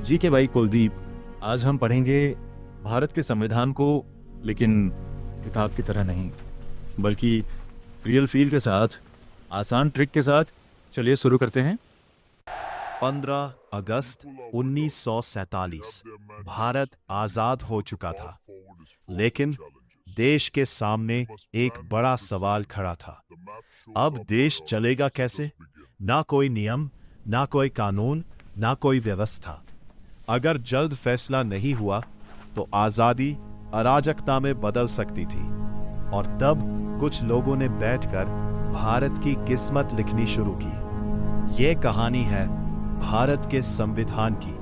जी के भाई कुलदीप, आज हम पढ़ेंगे भारत के संविधान को, लेकिन किताब की तरह नहीं, बल्कि रियल फील के साथ, आसान ट्रिक के साथ। चलिए शुरू करते हैं। 15 अगस्त 1947 भारत आजाद हो चुका था, लेकिन देश के सामने एक बड़ा सवाल खड़ा था। अब देश चलेगा कैसे? ना कोई नियम, ना कोई कानून, ना कोई व्यवस्था। अगर जल्द फैसला नहीं हुआ तो आजादी अराजकता में बदल सकती थी। और तब कुछ लोगों ने बैठकर भारत की किस्मत लिखनी शुरू की। ये कहानी है भारत के संविधान की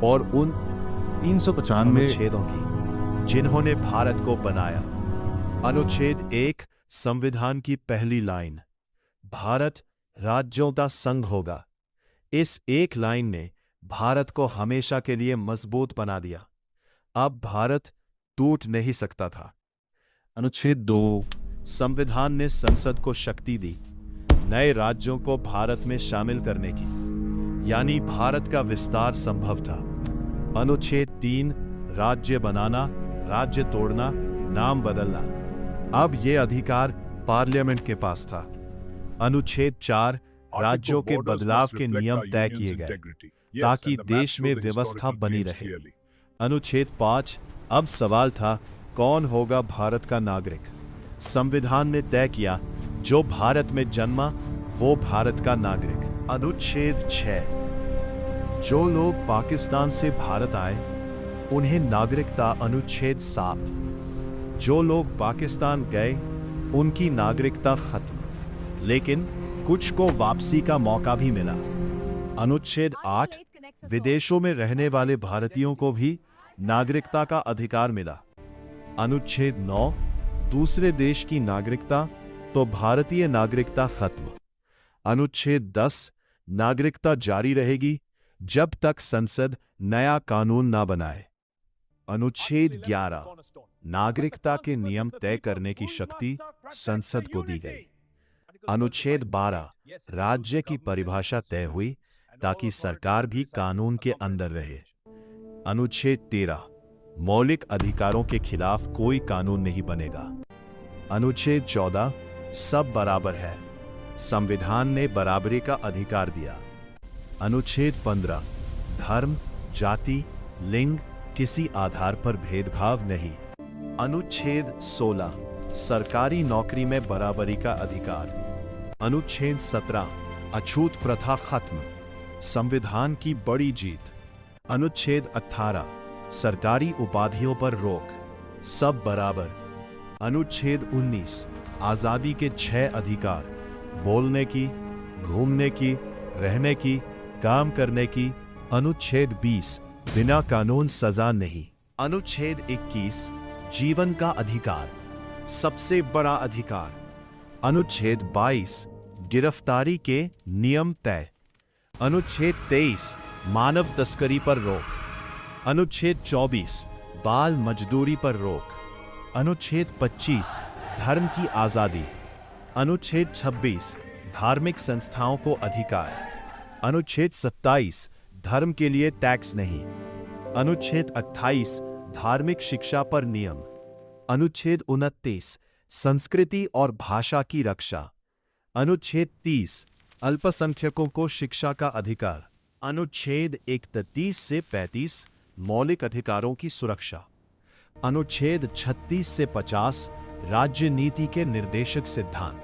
और उन 395 अनुच्छेदों की जिन्होंने भारत को बनाया। अनुच्छेद 1 संविधान की पहली लाइन, भारत राज्यों का संघ होगा। इस एक लाइन ने भारत को हमेशा के लिए मजबूत बना दिया। अब भारत टूट नहीं सकता था। अनुच्छेद 2 संविधान ने संसद को शक्ति दी नए राज्यों को भारत में शामिल करने की, यानी भारत का विस्तार संभव था। अनुच्छेद 3 राज्य बनाना, राज्य तोड़ना, नाम बदलना, अब यह अधिकार पार्लियामेंट के पास था। अनुच्छेद 4 राज्यों के बदलाव के नियम तय किए गए ताकि देश में व्यवस्था बनी रहे। अनुच्छेद 5 अब सवाल था, कौन होगा भारत का नागरिक? संविधान ने तय किया, जो भारत में जन्मा वो भारत का नागरिक। अनुच्छेद 6 जो लोग पाकिस्तान से भारत आए उन्हें नागरिकता। अनुच्छेद 7 जो लोग पाकिस्तान गए उनकी नागरिकता खत्म, लेकिन कुछ को वापसी का मौका भी मिला। अनुच्छेद 8 विदेशों में रहने वाले भारतीयों को भी नागरिकता का अधिकार मिला। अनुच्छेद 9 दूसरे देश की नागरिकता तो भारतीय नागरिकता खत्म। अनुच्छेद 10 नागरिकता जारी रहेगी जब तक संसद नया कानून ना बनाए। अनुच्छेद 11 नागरिकता के नियम तय करने की शक्ति संसद को दी गई। अनुच्छेद 12 राज्य की परिभाषा तय हुई ताकि सरकार भी कानून के अंदर रहे। अनुच्छेद 13 मौलिक अधिकारों के खिलाफ कोई कानून नहीं बनेगा। अनुच्छेद 14 सब बराबर है, संविधान ने बराबरी का अधिकार दिया। अनुच्छेद 15 धर्म, जाति, लिंग, किसी आधार पर भेदभाव नहीं। अनुच्छेद 16 सरकारी नौकरी में बराबरी का अधिकार। अनुच्छेद 17 अछूत प्रथा खत्म, संविधान की बड़ी जीत। अनुच्छेद 18 सरकारी उपाधियों पर रोक, सब बराबर। अनुच्छेद 19 आजादी के 6 अधिकार, बोलने की, घूमने की, रहने की, काम करने की। अनुच्छेद 20 बिना कानून सजा नहीं। अनुच्छेद 21 जीवन का अधिकार, सबसे बड़ा अधिकार। अनुच्छेद 22 गिरफ्तारी के नियम तय। अनुच्छेद 23 मानव तस्करी पर रोक। अनुच्छेद 24 बाल मजदूरी पर रोक। अनुच्छेद 25 धर्म की आजादी। अनुच्छेद 26 धार्मिक संस्थाओं को अधिकार। अनुच्छेद 27 धर्म के लिए टैक्स नहीं। अनुच्छेद 28 धार्मिक शिक्षा पर नियम। अनुच्छेद 29 संस्कृति और भाषा की रक्षा। अनुच्छेद 30 अल्पसंख्यकों को शिक्षा का अधिकार। अनुच्छेद 31 से 35 मौलिक अधिकारों की सुरक्षा। अनुच्छेद 36 से 50 राज्य नीति के निर्देशक सिद्धांत।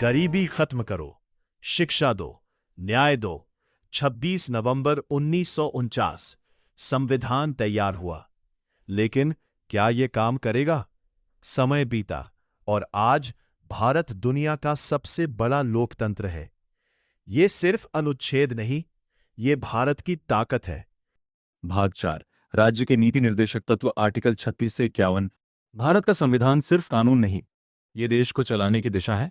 गरीबी खत्म करो, शिक्षा दो, न्याय दो। 26 नवंबर 1949 संविधान तैयार हुआ, लेकिन क्या यह काम करेगा? समय बीता और आज भारत दुनिया का सबसे बड़ा लोकतंत्र है। यह सिर्फ अनुच्छेद नहीं, यह भारत की ताकत है। भाग 4 राज्य के नीति निर्देशक तत्व। आर्टिकल 36 से 51 भारत का संविधान सिर्फ कानून नहीं, ये देश को चलाने की दिशा है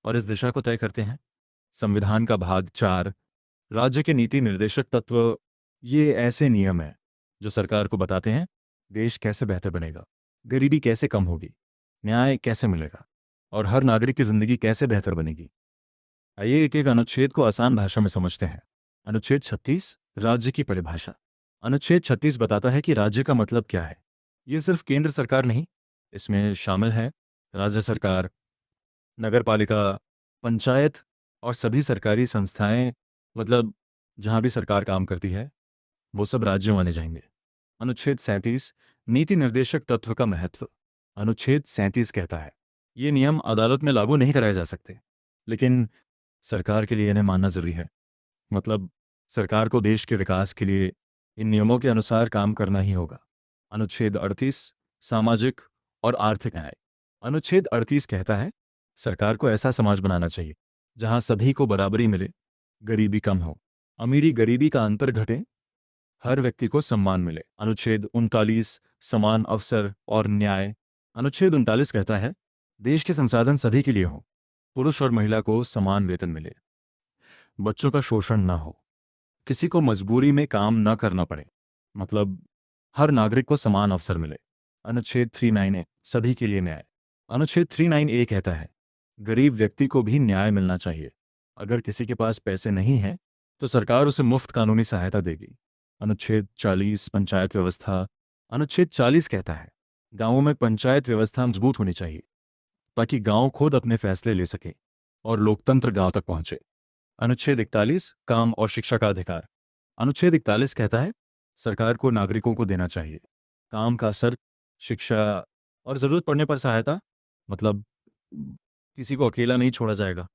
और इस दिशा को तय करते हैं। संविधान का भाग 4 राज्य के नीति निर्देशक तत्व। ये ऐसे नियम हैं जो सरकार को बताते हैं देश कैसे बेहतर बनेगा, गरीबी कैसे कम होगी, न्याय कैसे मिलेगा और हर नागरिक की जिंदगी कैसे बेहतर बनेगी। आइए एक एक अनुच्छेद को आसान भाषा में समझते हैं। अनुच्छेद 36 राज्य की परिभाषा। अनुच्छेद 36 बताता है कि राज्य का मतलब क्या है। ये सिर्फ केंद्र सरकार नहीं, इसमें शामिल है राज्य सरकार, नगर पालिका, पंचायत और सभी सरकारी संस्थाएं, मतलब जहां भी सरकार काम करती है वो सब राज्य माने जाएंगे। अनुच्छेद 37 नीति निर्देशक तत्व का महत्व। अनुच्छेद 37 कहता है ये नियम अदालत में लागू नहीं कराए जा सकते, लेकिन सरकार के लिए इन्हें मानना जरूरी है। मतलब सरकार को देश के विकास के लिए इन नियमों के अनुसार काम करना ही होगा। अनुच्छेद 38 सामाजिक और आर्थिक न्याय। अनुच्छेद 38 कहता है सरकार को ऐसा समाज बनाना चाहिए जहां सभी को बराबरी मिले, गरीबी कम हो, अमीरी गरीबी का अंतर घटे, हर व्यक्ति को सम्मान मिले। अनुच्छेद 39 समान अवसर और न्याय। अनुच्छेद 39 कहता है देश के संसाधन सभी के लिए हो, पुरुष और महिला को समान वेतन मिले, बच्चों का शोषण ना हो, किसी को मजबूरी में काम न करना पड़े, मतलब हर नागरिक को समान अवसर मिले। अनुच्छेद 39 ए सभी के लिए न्याय। अनुच्छेद 39 ए कहता है गरीब व्यक्ति को भी न्याय मिलना चाहिए। अगर किसी के पास पैसे नहीं हैं तो सरकार उसे मुफ्त कानूनी सहायता देगी। अनुच्छेद 40 पंचायत व्यवस्था। अनुच्छेद 40 कहता है गांवों में पंचायत व्यवस्था मजबूत होनी चाहिए ताकि गांव खुद अपने फैसले ले सके और लोकतंत्र गांव तक पहुंचे। अनुच्छेद 41 काम और शिक्षा का अधिकार। अनुच्छेद 41 कहता है सरकार को नागरिकों को देना चाहिए काम का असर, शिक्षा और जरूरत पड़ने पर सहायता, मतलब किसी को अकेला नहीं छोड़ा जाएगा।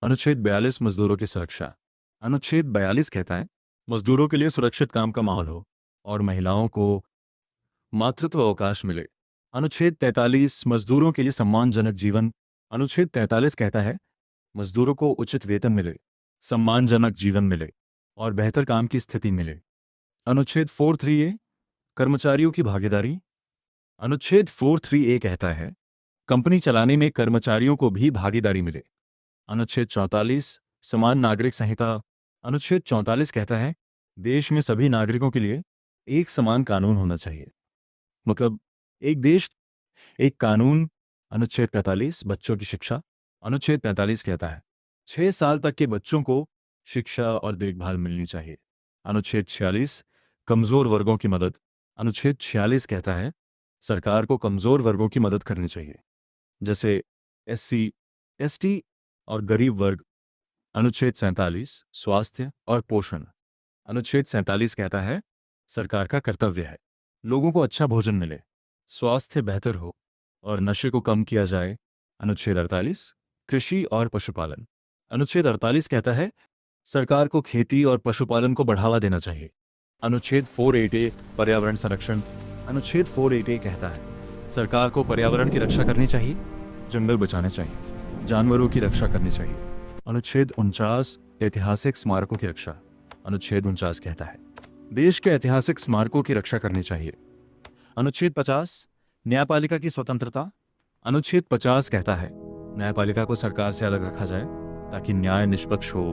अनुच्छेद 42 मजदूरों की सुरक्षा। अनुच्छेद 42 कहता है मजदूरों के लिए सुरक्षित काम का माहौल हो और महिलाओं को मातृत्व अवकाश मिले। अनुच्छेद 43 मजदूरों के लिए सम्मानजनक जीवन। अनुच्छेद 43 कहता है मजदूरों को उचित वेतन मिले, सम्मानजनक जीवन मिले और बेहतर काम की स्थिति मिले। अनुच्छेद 43 ए कर्मचारियों की भागीदारी। अनुच्छेद 43 ए कहता है कंपनी चलाने में कर्मचारियों को भी भागीदारी मिले। अनुच्छेद 44 समान नागरिक संहिता। अनुच्छेद 44 कहता है देश में सभी नागरिकों के लिए एक समान कानून होना चाहिए, मतलब एक देश एक कानून। अनुच्छेद 45 बच्चों की शिक्षा। अनुच्छेद 45 कहता है 6 साल तक के बच्चों को शिक्षा और देखभाल मिलनी चाहिए। अनुच्छेद 46 कमजोर वर्गों की मदद। अनुच्छेद 46 कहता है सरकार को कमजोर वर्गों की मदद करनी चाहिए, जैसे एससी, एसटी और गरीब वर्ग। अनुच्छेद 47 स्वास्थ्य और पोषण। अनुच्छेद 47 कहता है सरकार का कर्तव्य है लोगों को अच्छा भोजन मिले, स्वास्थ्य बेहतर हो और नशे को कम किया जाए। अनुच्छेद 48 कृषि और पशुपालन। अनुच्छेद 48 कहता है सरकार को खेती और पशुपालन को बढ़ावा देना चाहिए। अनुच्छेद 48 पर्यावरण संरक्षण। अनुच्छेद 48 कहता है सरकार को पर्यावरण की रक्षा करनी चाहिए, जंगल बचाने चाहिए, जानवरों की रक्षा करनी चाहिए। अनुच्छेद 49 ऐतिहासिक स्मारकों की रक्षा। अनुच्छेद 49 कहता है देश के ऐतिहासिक स्मारकों की रक्षा करनी चाहिए। अनुच्छेद 50 न्यायपालिका की स्वतंत्रता। अनुच्छेद 50 कहता है न्यायपालिका को सरकार से अलग रखा जाए ताकि न्याय निष्पक्ष हो।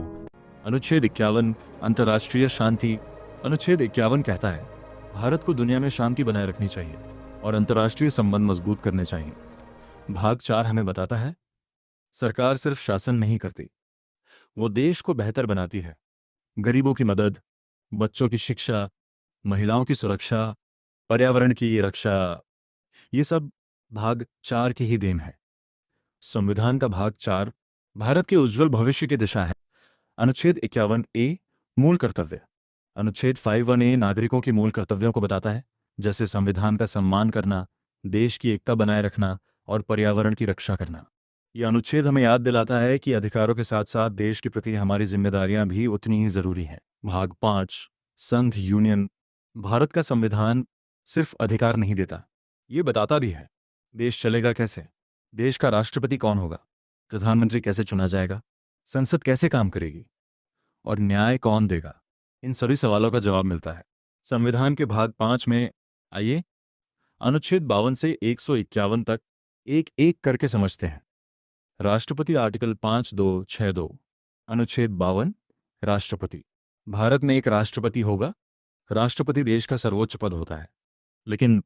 अनुच्छेद 51 अंतर्राष्ट्रीय शांति। अनुच्छेद 51 कहता है भारत को दुनिया में शांति बनाए रखनी चाहिए और अंतर्राष्ट्रीय संबंध मजबूत करने चाहिए। भाग 4 हमें बताता है सरकार सिर्फ शासन नहीं करती, वो देश को बेहतर बनाती है। गरीबों की मदद, बच्चों की शिक्षा, महिलाओं की सुरक्षा, पर्यावरण की रक्षा, ये सब भाग 4 की ही देन है। संविधान का भाग 4 भारत के उज्जवल भविष्य की दिशा है। अनुच्छेद 51 ए मूल कर्तव्य। अनुच्छेद 51 ए नागरिकों के मूल कर्तव्यों को बताता है, जैसे संविधान का सम्मान करना, देश की एकता बनाए रखना और पर्यावरण की रक्षा करना। यह अनुच्छेद हमें याद दिलाता है कि अधिकारों के साथ साथ देश के प्रति हमारी जिम्मेदारियां भी उतनी ही जरूरी हैं। भाग 5 संघ यूनियन। भारत का संविधान सिर्फ अधिकार नहीं देता, ये बताता भी है देश चलेगा कैसे, देश का राष्ट्रपति कौन होगा, प्रधानमंत्री कैसे चुना जाएगा, संसद कैसे काम करेगी और न्याय कौन देगा। इन सभी सवालों का जवाब मिलता है संविधान के भाग 5 में। आइए अनुच्छेद 52 से 151 तक एक एक करके समझते हैं। राष्ट्रपति आर्टिकल 5262। अनुच्छेद 52 राष्ट्रपति। भारत में एक राष्ट्रपति होगा। राष्ट्रपति देश का सर्वोच्च पद होता है, लेकिन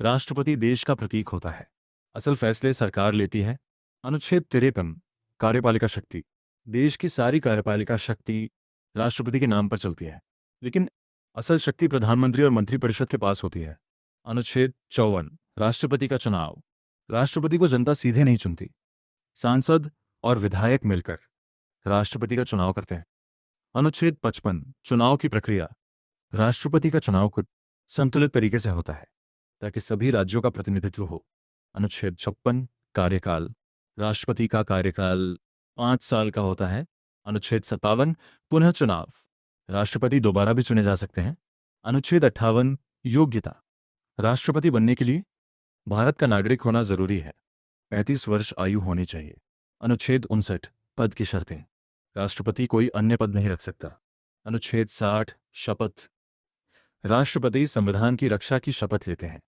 राष्ट्रपति देश का प्रतीक होता है, असल फैसले सरकार लेती है। अनुच्छेद 53 कार्यपालिका शक्ति। देश की सारी कार्यपालिका शक्ति राष्ट्रपति के नाम पर चलती है, लेकिन असल शक्ति प्रधानमंत्री और मंत्रिपरिषद के पास होती है। अनुच्छेद 54, राष्ट्रपति का चुनाव। राष्ट्रपति को जनता सीधे नहीं चुनती, सांसद और विधायक मिलकर राष्ट्रपति का चुनाव करते हैं। अनुच्छेद 55, चुनाव की प्रक्रिया। राष्ट्रपति का चुनाव कुछ संतुलित तरीके से होता है ताकि सभी राज्यों का प्रतिनिधित्व हो। अनुच्छेद 56, कार्यकाल। राष्ट्रपति का कार्यकाल 5 साल का होता है। अनुच्छेद 57, पुनः चुनाव। राष्ट्रपति दोबारा भी चुने जा सकते हैं। अनुच्छेद 58, योग्यता। राष्ट्रपति बनने के लिए भारत का नागरिक होना जरूरी है। 35 वर्ष आयु होनी चाहिए। अनुच्छेद 59, पद की शर्तें। राष्ट्रपति कोई अन्य पद नहीं रख सकता। अनुच्छेद 60, शपथ। राष्ट्रपति संविधान की रक्षा की शपथ लेते हैं।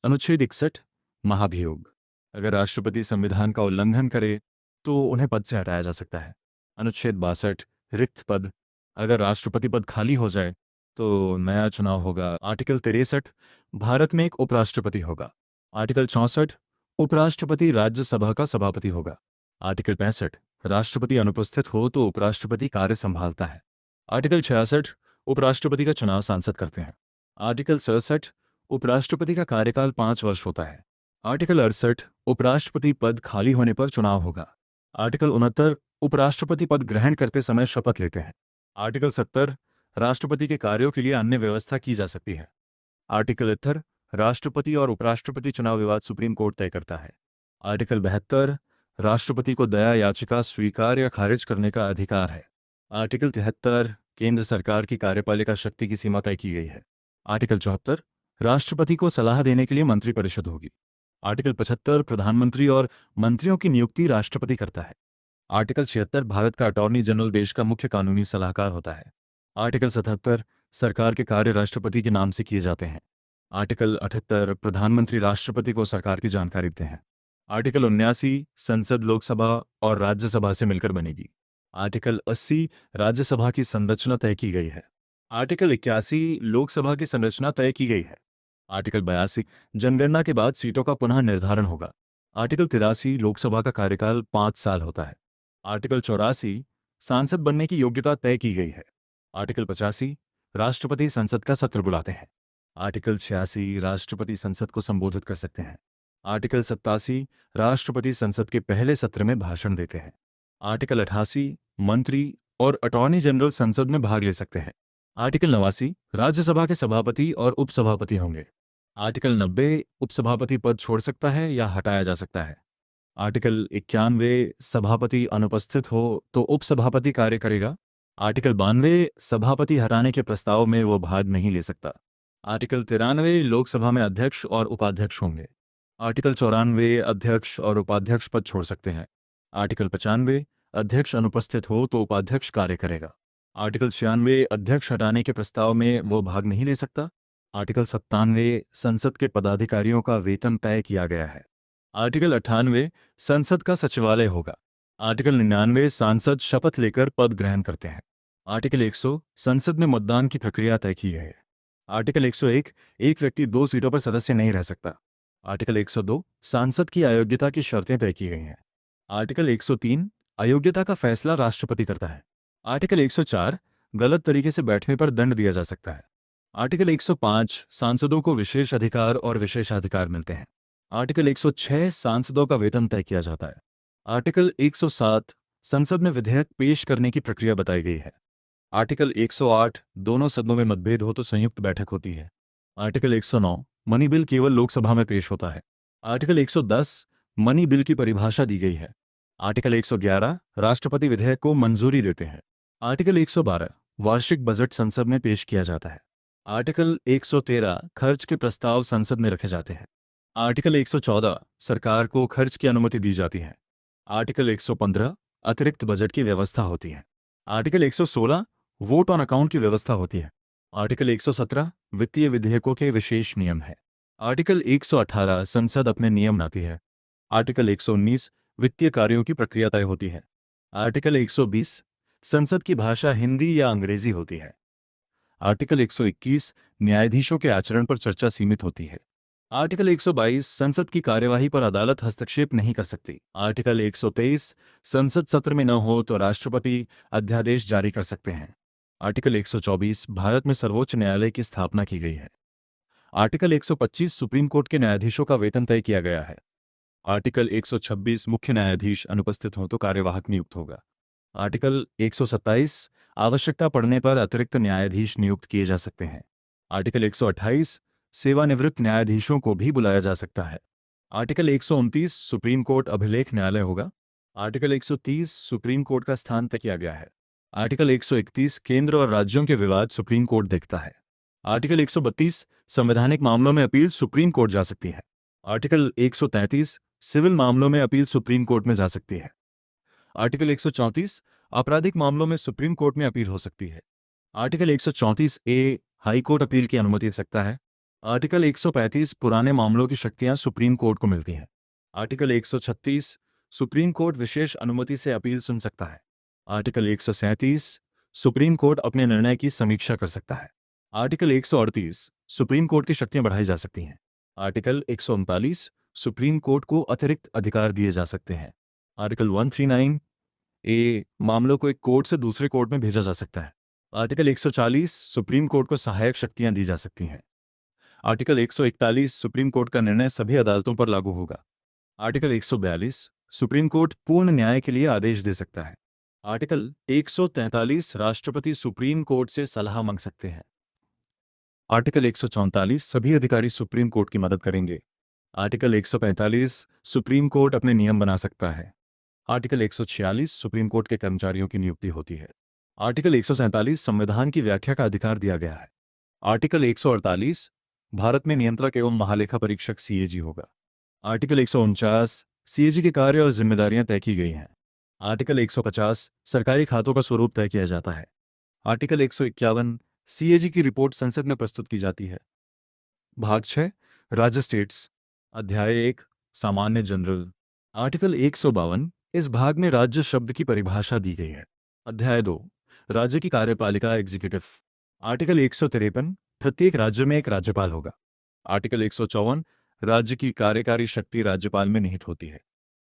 अनुच्छेद 61, महाभियोग। अगर राष्ट्रपति संविधान का उल्लंघन करे तो उन्हें पद से हटाया जा सकता है। अनुच्छेद 62, रिक्त पद। अगर राष्ट्रपति पद खाली हो जाए तो नया चुनाव होगा। आर्टिकल 63, भारत में एक उपराष्ट्रपति होगा। आर्टिकल 64, उपराष्ट्रपति राज्यसभा का सभापति होगा। आर्टिकल 65, राष्ट्रपति अनुपस्थित हो तो उपराष्ट्रपति कार्य संभालता है। आर्टिकल 66, उपराष्ट्रपति का चुनाव सांसद करते हैं। आर्टिकल 67, उपराष्ट्रपति का कार्यकाल 5 वर्ष होता है। आर्टिकल 68, उपराष्ट्रपति पद खाली होने पर चुनाव होगा। आर्टिकल 69, उपराष्ट्रपति पद ग्रहण करते समय शपथ लेते हैं। आर्टिकल 70, राष्ट्रपति के कार्यों के लिए अन्य व्यवस्था की जा सकती है। आर्टिकल 71, राष्ट्रपति और उपराष्ट्रपति चुनाव विवाद सुप्रीम कोर्ट तय करता है। आर्टिकल 72, राष्ट्रपति को दया याचिका स्वीकार या खारिज करने का अधिकार है। आर्टिकल 73, केंद्र सरकार की कार्यपालिका शक्ति की सीमा तय की गई है। आर्टिकल 74, राष्ट्रपति को सलाह देने के लिए मंत्रिपरिषद होगी। आर्टिकल 75, प्रधानमंत्री और मंत्रियों की नियुक्ति राष्ट्रपति करता है। आर्टिकल 76, भारत का अटॉर्नी जनरल देश का मुख्य कानूनी सलाहकार होता है। आर्टिकल 77, सरकार के कार्य राष्ट्रपति के नाम से किए जाते हैं। आर्टिकल 78, प्रधानमंत्री राष्ट्रपति को सरकार की जानकारी देते हैं। आर्टिकल 79, संसद लोकसभा और राज्यसभा से मिलकर बनेगी। आर्टिकल 80, राज्यसभा की संरचना तय की गई है। आर्टिकल 81, लोकसभा की संरचना तय की गई है। आर्टिकल 82, जनगणना के बाद सीटों का पुनः निर्धारण होगा। आर्टिकल 83, लोकसभा का कार्यकाल 5 साल होता है। आर्टिकल 84, सांसद बनने की योग्यता तय की गई है। आर्टिकल 85, राष्ट्रपति संसद का सत्र बुलाते हैं। आर्टिकल 86, राष्ट्रपति संसद को संबोधित कर सकते हैं। आर्टिकल 87, राष्ट्रपति संसद के पहले सत्र में भाषण देते हैं। आर्टिकल 88, मंत्री और अटॉर्नी जनरल संसद में भाग ले सकते हैं। आर्टिकल 89, राज्यसभा के सभापति और उपसभापति होंगे। आर्टिकल 90, उपसभापति पद छोड़ सकता है या हटाया जा सकता है। आर्टिकल 91, सभापति अनुपस्थित हो तो उपसभापति कार्य करेगा। आर्टिकल 92, सभापति हटाने के प्रस्ताव में वो भाग नहीं ले सकता। आर्टिकल 93, लोकसभा में अध्यक्ष और उपाध्यक्ष होंगे। आर्टिकल 94, अध्यक्ष और उपाध्यक्ष पद छोड़ सकते हैं। आर्टिकल 95, अध्यक्ष अनुपस्थित हो तो उपाध्यक्ष कार्य करेगा। आर्टिकल 96, अध्यक्ष हटाने के प्रस्ताव में वो भाग नहीं ले सकता। आर्टिकल 97, संसद के पदाधिकारियों का वेतन तय किया गया है। आर्टिकल 98, संसद का सचिवालय होगा। आर्टिकल 99, सांसद शपथ लेकर पद ग्रहण करते हैं। आर्टिकल 100, संसद में मतदान की प्रक्रिया तय की गई है। आर्टिकल 101, एक व्यक्ति 2 सीटों पर सदस्य नहीं रह सकता। आर्टिकल 102, सांसद की अयोग्यता की शर्तें तय की गई हैं। आर्टिकल 103, अयोग्यता का फैसला राष्ट्रपति करता है। आर्टिकल 104, गलत तरीके से बैठने पर दंड दिया जा सकता है। आर्टिकल 105, सांसदों को विशेष अधिकार और विशेषाधिकार मिलते हैं। आर्टिकल 106, सांसदों का वेतन तय किया जाता है। आर्टिकल 107, संसद में विधेयक पेश करने की प्रक्रिया बताई गई है। आर्टिकल 108, दोनों सदनों में मतभेद हो तो संयुक्त बैठक होती है। आर्टिकल 109, मनी बिल केवल लोकसभा में पेश होता है। आर्टिकल 110, मनी बिल की परिभाषा दी गई है। आर्टिकल 111, राष्ट्रपति विधेयक को मंजूरी देते हैं। आर्टिकल 112, वार्षिक बजट संसद में पेश किया जाता है। आर्टिकल 113, खर्च के प्रस्ताव संसद में रखे जाते हैं। आर्टिकल 114, सरकार को खर्च की अनुमति दी जाती है। आर्टिकल 115, अतिरिक्त बजट की व्यवस्था होती है। आर्टिकल 116, वोट ऑन अकाउंट की व्यवस्था होती है। आर्टिकल 117, वित्तीय विधेयकों के विशेष नियम है। आर्टिकल 118, संसद अपने नियम बनाती है। आर्टिकल 119, वित्तीय कार्यों की प्रक्रिया तय होती है। आर्टिकल 120, संसद की भाषा हिंदी या अंग्रेजी होती है। आर्टिकल 121, न्यायाधीशों के आचरण पर चर्चा सीमित होती है। आर्टिकल 122, संसद की कार्यवाही पर अदालत हस्तक्षेप नहीं कर सकती। आर्टिकल 123, संसद सत्र में न हो तो राष्ट्रपति अध्यादेश जारी कर सकते हैं। आर्टिकल 124 भारत में सर्वोच्च न्यायालय की स्थापना की गई है। आर्टिकल 125 सुप्रीम कोर्ट के न्यायाधीशों का वेतन तय किया गया है। आर्टिकल 126 मुख्य न्यायाधीश अनुपस्थित हो तो कार्यवाहक नियुक्त होगा। आर्टिकल 127 आवश्यकता पड़ने पर अतिरिक्त न्यायाधीश नियुक्त किए जा सकते हैं। आर्टिकल 128 सेवानिवृत्त न्यायाधीशों को भी बुलाया जा सकता है। आर्टिकल 129 सुप्रीम कोर्ट अभिलेख न्यायालय होगा। आर्टिकल 130 सुप्रीम कोर्ट का स्थान तय किया गया है। आर्टिकल 131 केंद्र और राज्यों के विवाद सुप्रीम कोर्ट देखता है। आर्टिकल 132 संवैधानिक मामलों में अपील सुप्रीम कोर्ट जा सकती है। आर्टिकल 133 सिविल मामलों में अपील सुप्रीम कोर्ट में जा सकती है। आर्टिकल 134 आपराधिक मामलों में सुप्रीम कोर्ट में अपील हो सकती है। आर्टिकल 134 ए हाई कोर्ट अपील की अनुमति दे सकता है। आर्टिकल 135 पुराने मामलों की शक्तियां सुप्रीम कोर्ट को मिलती हैं। आर्टिकल 136 सुप्रीम कोर्ट विशेष अनुमति से अपील सुन सकता है। आर्टिकल 137 सुप्रीम कोर्ट अपने निर्णय की समीक्षा कर सकता है। आर्टिकल 138 सुप्रीम कोर्ट की शक्तियां बढ़ाई जा सकती हैं। आर्टिकल 139 सुप्रीम कोर्ट को अतिरिक्त अधिकार दिए जा सकते हैं। आर्टिकल 139 ए मामलों को एक कोर्ट से दूसरे कोर्ट में भेजा जा सकता है। आर्टिकल 140 सुप्रीम कोर्ट को सहायक शक्तियां दी जा सकती हैं। आर्टिकल 141 सुप्रीम कोर्ट का निर्णय सभी अदालतों पर लागू होगा। आर्टिकल 142 सुप्रीम कोर्ट पूर्ण न्याय के लिए आदेश दे सकता है। आर्टिकल 143 राष्ट्रपति सुप्रीम कोर्ट से सलाह मांग सकते हैं। आर्टिकल 144 सभी अधिकारी सुप्रीम कोर्ट की मदद करेंगे। आर्टिकल 145 सुप्रीम कोर्ट अपने नियम बना सकता है। आर्टिकल 146 सुप्रीम कोर्ट के कर्मचारियों की नियुक्ति होती है। आर्टिकल 147 संविधान की व्याख्या का अधिकार दिया गया है। आर्टिकल 148 भारत में नियंत्रक एवं महालेखा परीक्षक सीएजी होगा। आर्टिकल 149 सीएजी के कार्य और जिम्मेदारियां तय की गई हैं। आर्टिकल 150 सरकारी खातों का स्वरूप तय किया जाता है। आर्टिकल 151 सीएजी की रिपोर्ट संसद में प्रस्तुत की जाती है। भाग 6 राज्य स्टेट्स। अध्याय 1 सामान्य जनरल। आर्टिकल 152 इस भाग में राज्य शब्द की परिभाषा दी गई है। अध्याय 2 राज्य की कार्यपालिका एग्जीक्यूटिव। आर्टिकल 153 प्रत्येक राज्य में एक राज्यपाल होगा। आर्टिकल 154 राज्य की कार्यकारी शक्ति राज्यपाल में निहित होती है।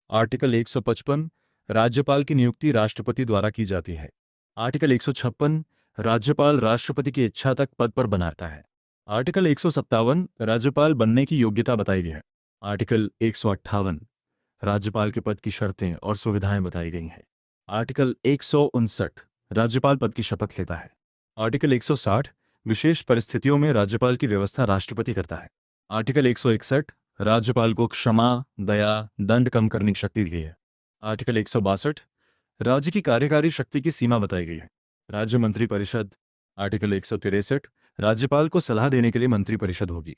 आर्टिकल 155 राज्यपाल की नियुक्ति राष्ट्रपति द्वारा की जाती है। आर्टिकल 156 राज्यपाल राष्ट्रपति की इच्छा तक पद पर बनाता है। आर्टिकल 157 राज्यपाल बनने की योग्यता बताई गई है। आर्टिकल 158 राज्यपाल के पद की शर्तें और सुविधाएं बताई गई हैं। आर्टिकल 159 राज्यपाल पद की शपथ लेता है। आर्टिकल 160 विशेष परिस्थितियों में राज्यपाल की व्यवस्था राष्ट्रपति करता है। आर्टिकल 161 राज्यपाल को क्षमा, दया, दंड कम करने की शक्ति दी गई है। आर्टिकल 162 राज्य की कार्यकारी शक्ति की सीमा बताई गई है। राज्य मंत्री परिषद। आर्टिकल 163 राज्यपाल को सलाह देने के लिए मंत्री परिषद होगी।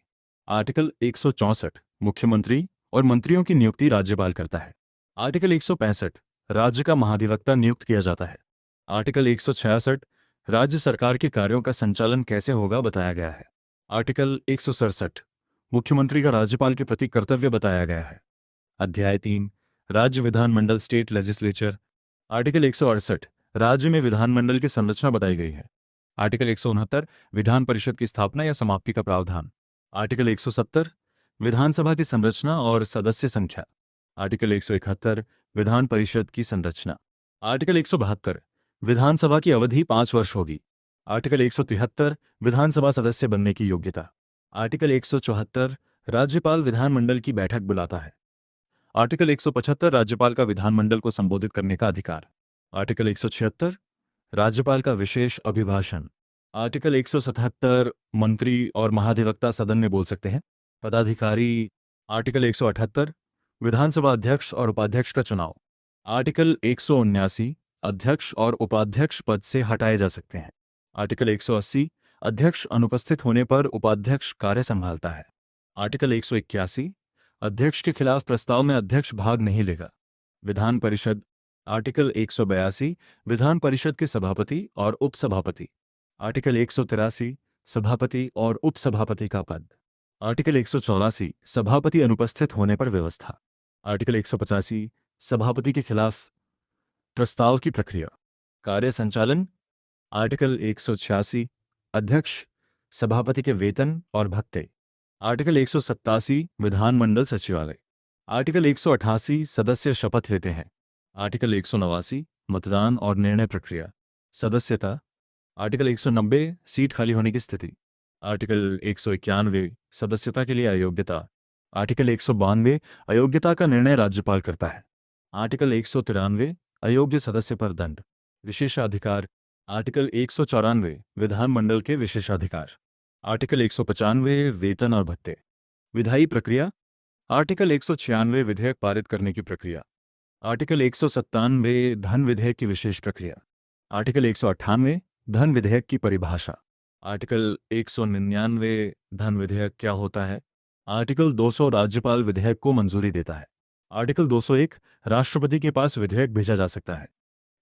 आर्टिकल 164 मुख्यमंत्री और मंत्रियों की नियुक्ति राज्यपाल करता है। आर्टिकल 165 राज्य का महाधिवक्ता नियुक्त किया जाता है। आर्टिकल 166 राज्य सरकार के कार्यों का संचालन कैसे होगा बताया गया है। आर्टिकल 167 मुख्यमंत्री का राज्यपाल के प्रति कर्तव्य बताया गया है। अध्याय 3 राज्य विधानमंडल स्टेट लेजिस्लेचर। आर्टिकल 168 राज्य में विधानमंडल की संरचना बताई गई है। आर्टिकल 169 विधान परिषद की स्थापना या समाप्ति का प्रावधान। आर्टिकल 170 विधानसभा की संरचना और सदस्य संख्या। आर्टिकल 171 विधान परिषद की संरचना। आर्टिकल 172 विधानसभा की अवधि 5 वर्ष होगी। आर्टिकल 173 विधानसभा सदस्य बनने की योग्यता। आर्टिकल 174 राज्यपाल विधानमंडल की बैठक बुलाता है। आर्टिकल 175 राज्यपाल का विधानमंडल को संबोधित करने का अधिकार। आर्टिकल 176 राज्यपाल का विशेष अभिभाषण। आर्टिकल 177 मंत्री और महाधिवक्ता सदन में बोल सकते हैं। पदाधिकारी। आर्टिकल 178 विधानसभा अध्यक्ष और उपाध्यक्ष का चुनाव। आर्टिकल 179 अध्यक्ष और उपाध्यक्ष पद से हटाए जा सकते हैं। आर्टिकल 180 अध्यक्ष अनुपस्थित होने पर उपाध्यक्ष कार्य संभालता है। आर्टिकल 181 अध्यक्ष के खिलाफ प्रस्ताव में अध्यक्ष भाग नहीं लेगा। विधान परिषद। आर्टिकल 182 विधान परिषद के सभापति और उपसभापति। आर्टिकल 183 सभापति और उपसभापति का पद। आर्टिकल 184 सभापति अनुपस्थित होने पर व्यवस्था। आर्टिकल 185 सभापति के खिलाफ प्रस्ताव की प्रक्रिया। कार्य संचालन। आर्टिकल 186 अध्यक्ष सभापति के वेतन और भत्ते। आर्टिकल 187 विधानमंडल सचिवालय। आर्टिकल 188 सदस्य शपथ लेते हैं। आर्टिकल 189 मतदान और निर्णय प्रक्रिया। सदस्यता। आर्टिकल 190 सीट खाली होने की स्थिति। आर्टिकल 191 सदस्यता के लिए अयोग्यता। आर्टिकल 192 अयोग्यता का निर्णय राज्यपाल करता है। आर्टिकल 193 अयोग्य सदस्य पर दंड। विशेषाधिकार। आर्टिकल 194 विधानमंडल के विशेषाधिकार। आर्टिकल 195 वेतन और भत्ते। विधायी प्रक्रिया। आर्टिकल 196 विधेयक पारित करने की प्रक्रिया। आर्टिकल 197 धन विधेयक की विशेष प्रक्रिया। आर्टिकल 198 धन विधेयक की परिभाषा। आर्टिकल 199 धन विधेयक क्या होता है। आर्टिकल 200 राज्यपाल विधेयक को मंजूरी देता है। आर्टिकल 201 राष्ट्रपति के पास विधेयक भेजा जा सकता है।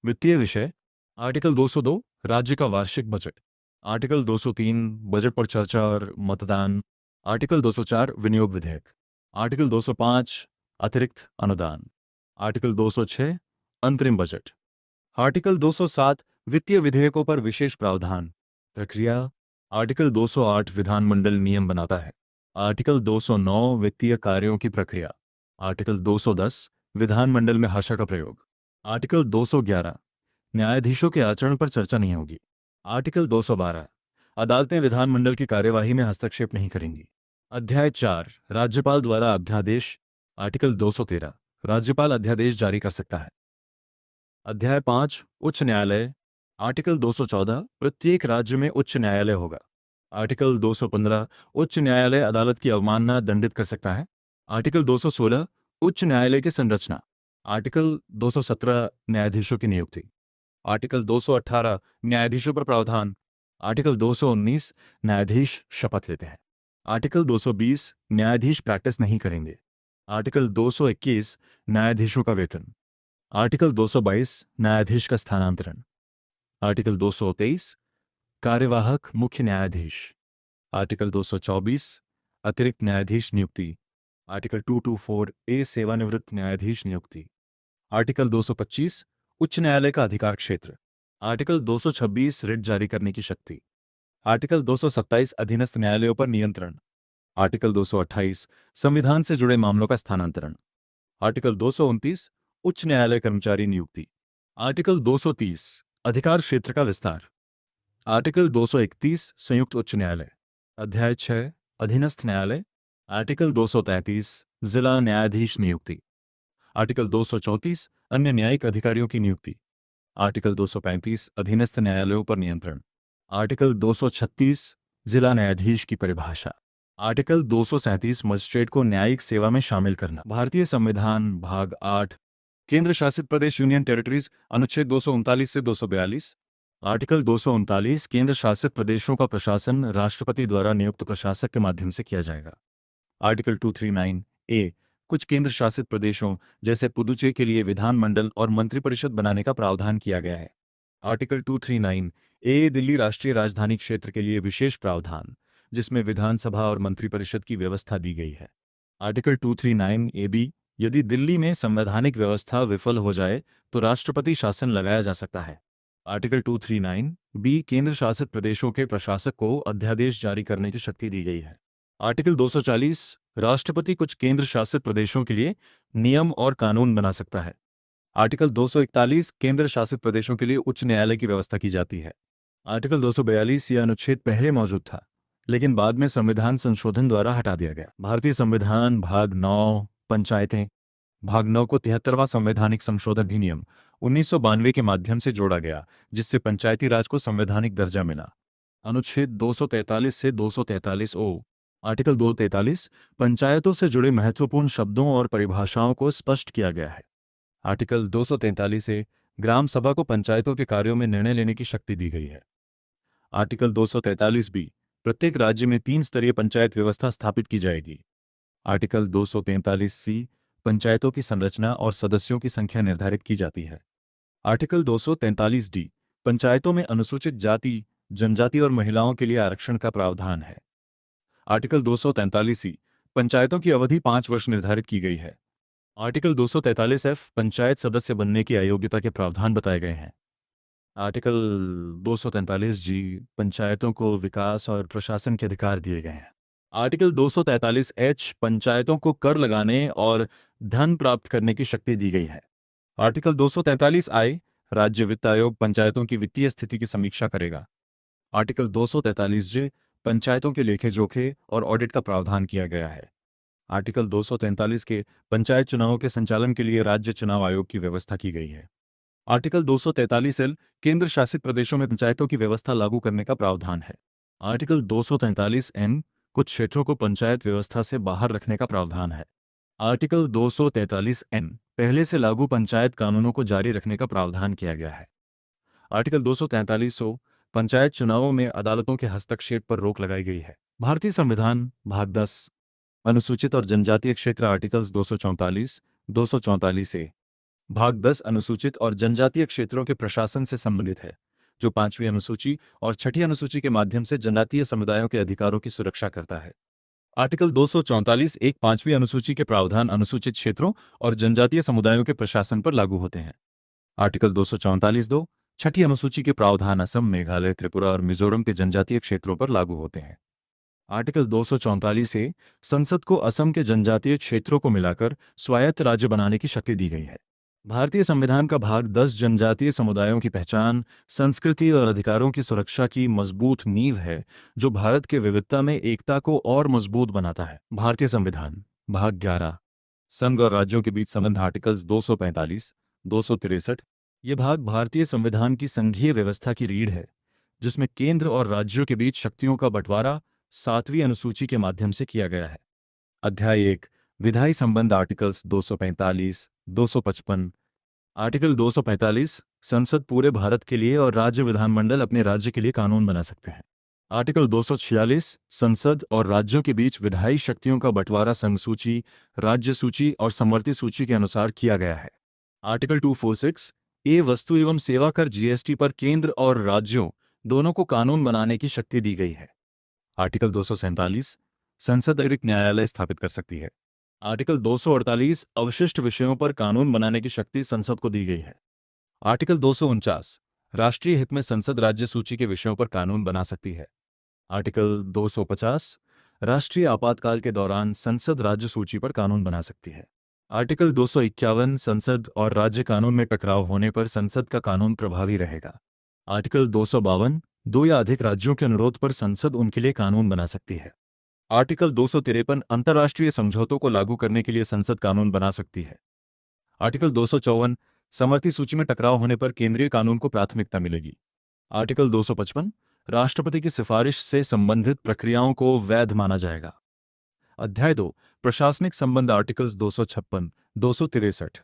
वित्तीय विषय। आर्टिकल 202 राज्य का वार्षिक बजट। आर्टिकल 203 बजट पर चर्चा और मतदान। आर्टिकल 204 विनियोग विधेयक। आर्टिकल 205 अतिरिक्त अनुदान। आर्टिकल 206 अंतरिम बजट। आर्टिकल 207 वित्तीय विधेयकों पर विशेष प्रावधान। प्रक्रिया। आर्टिकल 208 विधानमंडल नियम बनाता है। आर्टिकल 209 वित्तीय कार्यों की प्रक्रिया। आर्टिकल 210 विधानमंडल में भाषा का प्रयोग। आर्टिकल 211 न्यायाधीशों के आचरण पर चर्चा नहीं होगी। आर्टिकल 212 अदालतें विधानमंडल की कार्यवाही में हस्तक्षेप नहीं करेंगी। अध्याय 4 राज्यपाल द्वारा अध्यादेश। आर्टिकल 213 राज्यपाल अध्यादेश जारी कर सकता है। अध्याय 5 उच्च न्यायालय। आर्टिकल 214 प्रत्येक राज्य में उच्च न्यायालय होगा। आर्टिकल 215 उच्च न्यायालय अदालत की अवमानना दंडित कर सकता है। आर्टिकल 216 उच्च न्यायालय की संरचना। आर्टिकल 217 न्यायाधीशों की नियुक्ति। आर्टिकल 218 न्यायाधीशों पर प्रावधान। आर्टिकल 219 न्यायाधीश शपथ लेते हैं। आर्टिकल 220 न्यायाधीश प्रैक्टिस नहीं करेंगे। आर्टिकल 221 न्यायाधीशों का वेतन। आर्टिकल 222 न्यायाधीश का स्थानांतरण। आर्टिकल 223 कार्यवाहक मुख्य न्यायाधीश। आर्टिकल 224 अतिरिक्त न्यायाधीश नियुक्ति। आर्टिकल 224 ए सेवानिवृत्त न्यायाधीश नियुक्ति। आर्टिकल 225 उच्च न्यायालय का अधिकार क्षेत्र। आर्टिकल 226 रिट जारी करने की शक्ति। आर्टिकल 227 अधीनस्थ न्यायालयों पर नियंत्रण। आर्टिकल 228 संविधान से जुड़े मामलों का स्थानांतरण। आर्टिकल 229 उच्च न्यायालय कर्मचारी नियुक्ति। आर्टिकल 230 अधिकार क्षेत्र का विस्तार। आर्टिकल 231 संयुक्त उच्च न्यायालय। अध्याय 6 अधीनस्थ न्यायालय। आर्टिकल 233 जिला न्यायाधीश नियुक्ति। आर्टिकल 234 अन्य न्यायिक अधिकारियों की नियुक्ति। आर्टिकल 235 अधीनस्थ न्यायालयों पर नियंत्रण। आर्टिकल 236 जिला न्यायाधीश की परिभाषा। आर्टिकल 237 मजिस्ट्रेट को न्यायिक सेवा में शामिल करना। भारतीय संविधान भाग 8 केंद्र शासित प्रदेश यूनियन टेरिटरीज अनुच्छेद 239 से 242। आर्टिकल 239 केंद्र शासित प्रदेशों का प्रशासन राष्ट्रपति द्वारा नियुक्त प्रशासक के माध्यम से किया जाएगा। आर्टिकल 239 ए कुछ केंद्र शासित प्रदेशों जैसे पुदुचेरी के लिए विधानमंडल और मंत्रिपरिषद बनाने का प्रावधान किया गया है। आर्टिकल 239 ए दिल्ली राष्ट्रीय राजधानी क्षेत्र के लिए विशेष प्रावधान जिसमें विधानसभा और मंत्रिपरिषद की व्यवस्था दी गई है। आर्टिकल 239 ए बी यदि दिल्ली में संवैधानिक व्यवस्था विफल हो जाए तो राष्ट्रपति शासन लगाया जा सकता है। आर्टिकल 239 बी केंद्र शासित प्रदेशों के प्रशासक को अध्यादेश जारी करने की शक्ति दी गई है। आर्टिकल 240 राष्ट्रपति कुछ केंद्र शासित प्रदेशों के लिए नियम और कानून बना सकता है। आर्टिकल 241 केंद्र शासित प्रदेशों के लिए उच्च न्यायालय की व्यवस्था की जाती है। आर्टिकल 242 यह अनुच्छेद पहले मौजूद था लेकिन बाद में संविधान संशोधन द्वारा हटा दिया गया। भारतीय संविधान भाग 9 पंचायतें। भाग 9 को 73वां संवैधानिक संशोधन अधिनियम 1992 के माध्यम से जोड़ा गया जिससे पंचायती राज को संवैधानिक दर्जा मिला। अनुच्छेद 243 से 243 ओ। आर्टिकल 243 पंचायतों से जुड़े महत्वपूर्ण शब्दों और परिभाषाओं को स्पष्ट किया गया है। आर्टिकल 243 से ग्राम सभा को पंचायतों के कार्यों में निर्णय लेने की शक्ति दी गई है। आर्टिकल 243 बी प्रत्येक राज्य में 3 स्तरीय पंचायत व्यवस्था स्थापित की जाएगी। आर्टिकल 243 सी पंचायतों की संरचना और सदस्यों की संख्या निर्धारित की जाती है। आर्टिकल 243 डी पंचायतों में अनुसूचित जाति जनजाति और महिलाओं के लिए आरक्षण का प्रावधान है। आर्टिकल 243 सी पंचायतों की अवधि 5 वर्ष निर्धारित की गई है। आर्टिकल 243 एफ पंचायत सदस्य बनने की अयोग्यता के प्रावधान बताए गए हैं। आर्टिकल 243 जी पंचायतों को विकास और प्रशासन के अधिकार दिए गए हैं। आर्टिकल 243 एच पंचायतों को कर लगाने और धन प्राप्त करने की शक्ति दी गई है। आर्टिकल 243 आई राज्य वित्त आयोग पंचायतों की वित्तीय स्थिति की समीक्षा करेगा। आर्टिकल 243 जे पंचायतों के लेखे जोखे और ऑडिट का प्रावधान किया गया है। आर्टिकल 243 के पंचायत चुनावों के संचालन के लिए राज्य चुनाव आयोग की व्यवस्था की गई है। आर्टिकल 243 एल केंद्र शासित प्रदेशों में पंचायतों की व्यवस्था लागू करने का प्रावधान है। आर्टिकल 243 एन कुछ क्षेत्रों को पंचायत व्यवस्था से बाहर रखने का प्रावधान है। आर्टिकल 243 एन पहले से लागू पंचायत कानूनों को जारी रखने का प्रावधान किया गया है। आर्टिकल 243 पंचायत चुनावों में अदालतों के हस्तक्षेप पर रोक लगाई गई है। भारतीय संविधान भाग 10 अनुसूचित और जनजातीय क्षेत्र आर्टिकल्स 244 ए भाग 10 अनुसूचित और जनजातीय क्षेत्रों के प्रशासन से संबंधित है, जो 5वीं अनुसूची और 6ठी अनुसूची के माध्यम से जनजातीय समुदायों के अधिकारों की सुरक्षा करता है। आर्टिकल 244 एक 5वीं अनुसूची के प्रावधान अनुसूचित क्षेत्रों और जनजातीय समुदायों के प्रशासन पर लागू होते हैं। आर्टिकल 244(2) 6ठी अनुसूची के प्रावधान असम, मेघालय, त्रिपुरा और मिजोरम के जनजातीय क्षेत्रों पर लागू होते हैं। आर्टिकल 244 ए संसद को असम के जनजातीय क्षेत्रों को मिलाकर स्वायत्त राज्य बनाने की शक्ति दी गई है। भारतीय संविधान का भाग 10 जनजातीय समुदायों की पहचान, संस्कृति और अधिकारों की सुरक्षा की मजबूत नींव है, जो भारत के विविधता में एकता को और मजबूत बनाता है। भारतीय संविधान भाग 11 संघ और राज्यों के बीच संबंध आर्टिकल्स 245, 263 ये भाग भारतीय संविधान की संघीय व्यवस्था की रीढ़ है, जिसमें केंद्र और राज्यों के बीच शक्तियों का बंटवारा 7वीं अनुसूची के माध्यम से किया गया है। अध्याय 1 विधायी संबंध आर्टिकल्स 245, 255 आर्टिकल 245 संसद पूरे भारत के लिए और राज्य विधानमंडल अपने राज्य के लिए कानून बना सकते हैं। आर्टिकल 246 संसद और राज्यों के बीच विधायी शक्तियों का बंटवारा संघ सूची, राज्य सूची और समवर्ती सूची के अनुसार किया गया है। आर्टिकल 246 ए वस्तु एवं सेवा कर जीएसटी पर केंद्र और राज्यों दोनों को कानून बनाने की शक्ति दी गई है। आर्टिकल 247 संसद अतिरिक्त न्यायालय स्थापित कर सकती है। आर्टिकल 248 अवशिष्ट विषयों पर कानून बनाने की शक्ति संसद को दी गई है। आर्टिकल 249 राष्ट्रीय हित में संसद राज्य सूची के विषयों पर कानून बना सकती है। आर्टिकल 250 राष्ट्रीय आपातकाल के दौरान संसद राज्य सूची पर कानून बना सकती है। आर्टिकल 251 संसद और राज्य कानून में टकराव होने पर संसद का कानून प्रभावी रहेगा। आर्टिकल 252 दो या अधिक राज्यों के अनुरोध पर संसद उनके लिए कानून बना सकती है। आर्टिकल 253 अंतर्राष्ट्रीय समझौतों को लागू करने के लिए संसद कानून बना सकती है। आर्टिकल 254 समवर्ती सूची में टकराव होने पर केंद्रीय कानून को प्राथमिकता मिलेगी। आर्टिकल 255 राष्ट्रपति की सिफारिश से संबंधित प्रक्रियाओं को वैध माना जाएगा। अध्याय 2 प्रशासनिक संबंध आर्टिकल्स 256, 263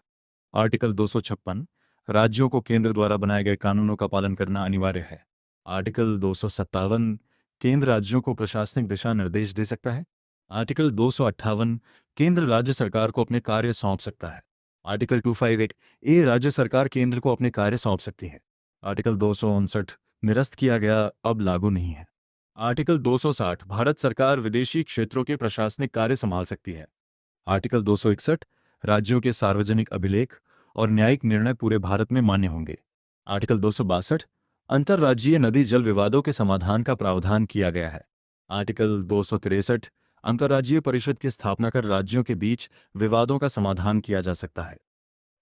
आर्टिकल 256 राज्यों को केंद्र द्वारा बनाए गए कानूनों का पालन करना अनिवार्य है। आर्टिकल 257 केंद्र राज्यों को प्रशासनिक दिशा निर्देश दे सकता है। आर्टिकल 258 केंद्र राज्य सरकार को अपने कार्य सौंप सकता है। आर्टिकल 258 ए राज्य सरकार केंद्र को अपने कार्य सौंप सकती है। आर्टिकल 259 निरस्त किया गया, अब लागू नहीं है। आर्टिकल 260 भारत सरकार विदेशी क्षेत्रों के प्रशासनिक कार्य संभाल सकती है। आर्टिकल 261 राज्यों के सार्वजनिक अभिलेख और न्यायिक निर्णय पूरे भारत में मान्य होंगे। आर्टिकल 262 अंतर्राज्यीय नदी जल विवादों के समाधान का प्रावधान किया गया है। आर्टिकल 263 अंतर्राज्यीय परिषद की स्थापना कर राज्यों के बीच विवादों का समाधान किया जा सकता है।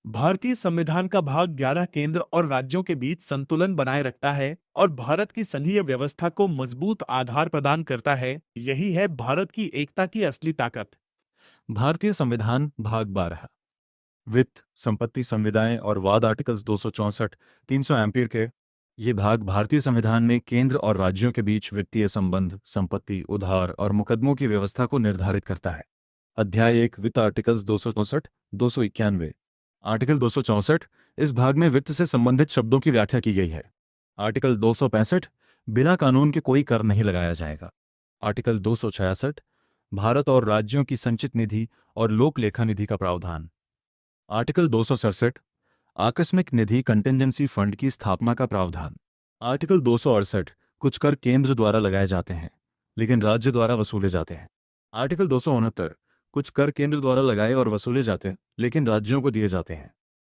भारतीय संविधान का भाग 11 केंद्र और राज्यों के बीच संतुलन बनाए रखता है और भारत की संघीय व्यवस्था को मजबूत आधार प्रदान करता है। यही है भारत की एकता की असली ताकत। भारतीय संविधान भाग 12 वित्त, संपत्ति, संविदाएं और वाद आर्टिकल्स 264, 300 एम्पीयर के ये भाग भारतीय संविधान में केंद्र और राज्यों के बीच वित्तीय संबंध, संपत्ति, उधार और मुकदमों की व्यवस्था को निर्धारित करता है। अध्याय 1 वित्त आर्टिकल्स 264, 291 आर्टिकल 264 इस भाग में वित्त से संबंधित शब्दों की व्याख्या की गई है। आर्टिकल 265 बिना कानून के कोई कर नहीं लगाया जाएगा। आर्टिकल 266 भारत और राज्यों की संचित निधि और लोक लेखा निधि का प्रावधान। आर्टिकल 267 आकस्मिक निधि कंटिजेंसी फंड की स्थापना का प्रावधान। आर्टिकल 268 कुछ कर केंद्र द्वारा लगाए जाते हैं लेकिन राज्य द्वारा वसूले जाते हैं। आर्टिकल 269 कुछ कर केंद्र द्वारा लगाए और वसूले जाते हैं लेकिन राज्यों को दिए जाते हैं।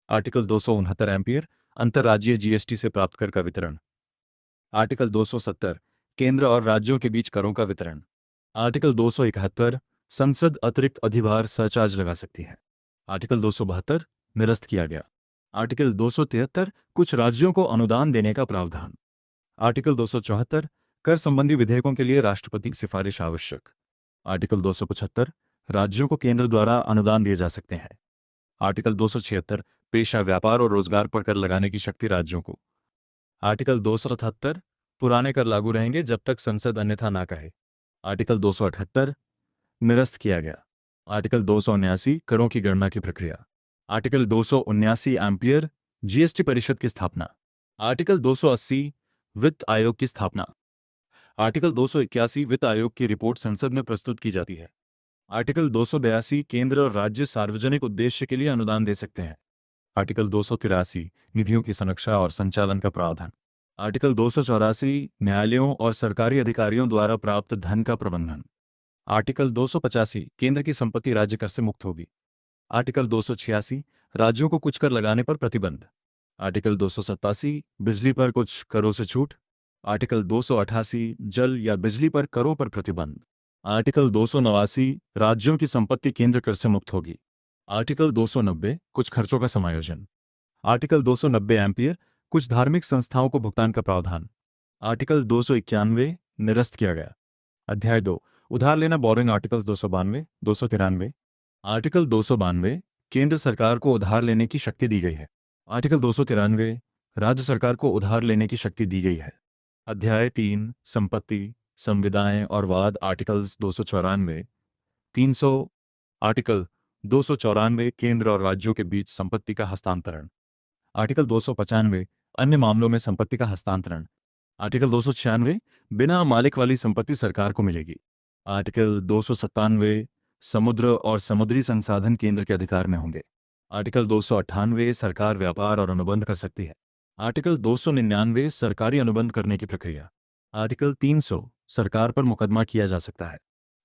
आर्टिकल 269 एम्पीयर अंतर्राज्यीय जीएसटी से प्राप्त कर का वितरण। आर्टिकल 270 केंद्र और राज्यों के बीच करों का वितरण। आर्टिकल 271 संसद अतिरिक्त अधिभार सरचार्ज लगा सकती है। आर्टिकल 272 निरस्त किया गया। आर्टिकल 273 कुछ राज्यों को अनुदान देने का प्रावधान। आर्टिकल 274 कर संबंधी विधेयकों के लिए राष्ट्रपति की सिफारिश आवश्यक। आर्टिकल 275 राज्यों को केंद्र द्वारा अनुदान दिए जा सकते हैं। आर्टिकल 276 पेशा व्यापार और रोजगार पर कर लगाने की शक्ति राज्यों को। आर्टिकल 278 पुराने कर लागू रहेंगे जब तक संसद अन्यथा ना कहे। आर्टिकल 278 निरस्त किया गया। आर्टिकल 279 करों की गणना की प्रक्रिया। आर्टिकल 279 एम्पियर जीएसटी परिषद की स्थापना। आर्टिकल 280 वित्त आयोग की स्थापना। आर्टिकल 281 वित्त आयोग की रिपोर्ट संसद में प्रस्तुत की जाती है। आर्टिकल 282 केंद्र और राज्य सार्वजनिक उद्देश्य के लिए अनुदान दे सकते हैं। आर्टिकल 283 निधियों की संरक्षा और संचालन का प्रावधान। आर्टिकल 284 न्यायालयों और सरकारी अधिकारियों द्वारा प्राप्त धन का प्रबंधन। आर्टिकल 285 केंद्र की संपत्ति राज्य कर से मुक्त होगी। आर्टिकल 286 राज्यों को कुछ कर लगाने पर प्रतिबंध। आर्टिकल 287 बिजली पर कुछ करों से छूट। आर्टिकल 288 जल या बिजली पर करों पर प्रतिबंध। आर्टिकल 289 राज्यों की संपत्ति केंद्र कर से मुक्त होगी। आर्टिकल 290 कुछ खर्चों का समायोजन। आर्टिकल 290 एम्पियर कुछ धार्मिक संस्थाओं को भुगतान का प्रावधान। आर्टिकल 291 निरस्त किया गया। अध्याय 2 उधार लेना बोरिंग। आर्टिकल 292 293 आर्टिकल 292 केंद्र सरकार को उधार लेने की शक्ति दी गई है। आर्टिकल 293 राज्य सरकार को उधार लेने की शक्ति दी गई है। अध्याय 3 संपत्ति संविदाएं और वाद। आर्टिकल्स 294 300 आर्टिकल 294 केंद्र और राज्यों के बीच संपत्ति का हस्तांतरण। आर्टिकल 295 अन्य मामलों में संपत्ति का हस्तांतरण। आर्टिकल 296 बिना मालिक वाली संपत्ति सरकार को मिलेगी। आर्टिकल 297 समुद्र और समुद्री संसाधन केंद्र के अधिकार में होंगे। आर्टिकल 298 सरकार व्यापार और अनुबंध कर सकती है। आर्टिकल 299 सरकारी अनुबंध करने की प्रक्रिया। आर्टिकल 300 सरकार पर मुकदमा किया जा सकता है।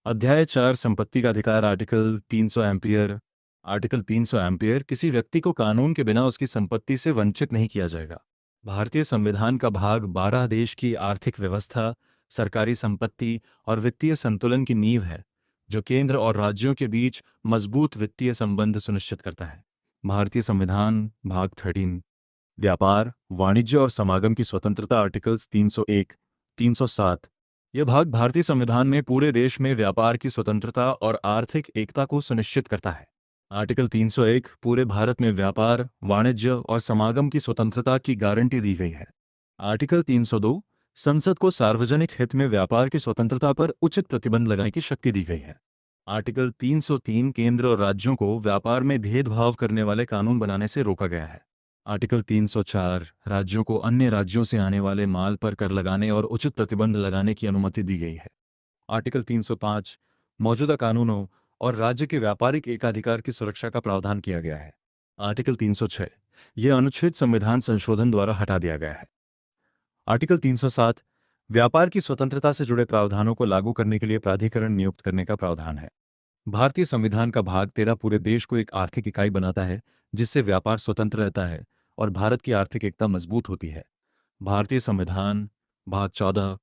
अध्याय 4 संपत्ति का अधिकार। Article 300 ampere. आर्टिकल 300 एम्पियर किसी व्यक्ति को कानून के बिना उसकी संपत्ति से वंचित नहीं किया जाएगा। भारतीय संविधान का भाग 12 देश की आर्थिक व्यवस्था, सरकारी संपत्ति और वित्तीय संतुलन की नींव है, जो केंद्र और राज्यों के बीच मजबूत वित्तीय संबंध सुनिश्चित करता है। भारतीय संविधान भाग 13 व्यापार, वाणिज्य और समागम की स्वतंत्रता। आर्टिकल्स 301 307 यह भाग भारतीय संविधान में पूरे देश में व्यापार की स्वतंत्रता और आर्थिक एकता को सुनिश्चित करता है। आर्टिकल 301 पूरे भारत में व्यापार, वाणिज्य और समागम की स्वतंत्रता की गारंटी दी गई है। आर्टिकल 302 संसद को सार्वजनिक हित में व्यापार की स्वतंत्रता पर उचित प्रतिबंध लगाने की शक्ति दी गई है। आर्टिकल 303 केंद्र और राज्यों को व्यापार में भेदभाव करने वाले कानून बनाने से रोका गया है। आर्टिकल 304 राज्यों को अन्य राज्यों से आने वाले माल पर कर लगाने और उचित प्रतिबंध लगाने की अनुमति दी गई है। आर्टिकल 305 मौजूदा कानूनों और राज्य के व्यापारिक एकाधिकार की सुरक्षा का प्रावधान किया गया है। आर्टिकल 306 यह अनुच्छेद संविधान संशोधन द्वारा हटा दिया गया है। आर्टिकल 307 व्यापार की स्वतंत्रता से जुड़े प्रावधानों को लागू करने के लिए प्राधिकरण नियुक्त करने का प्रावधान है। भारतीय संविधान का भाग 13 पूरे देश को एक आर्थिक इकाई बनाता है, जिससे व्यापार स्वतंत्र रहता है और भारत की आर्थिक एकता मजबूत होती है। भारतीय संविधान भाग 14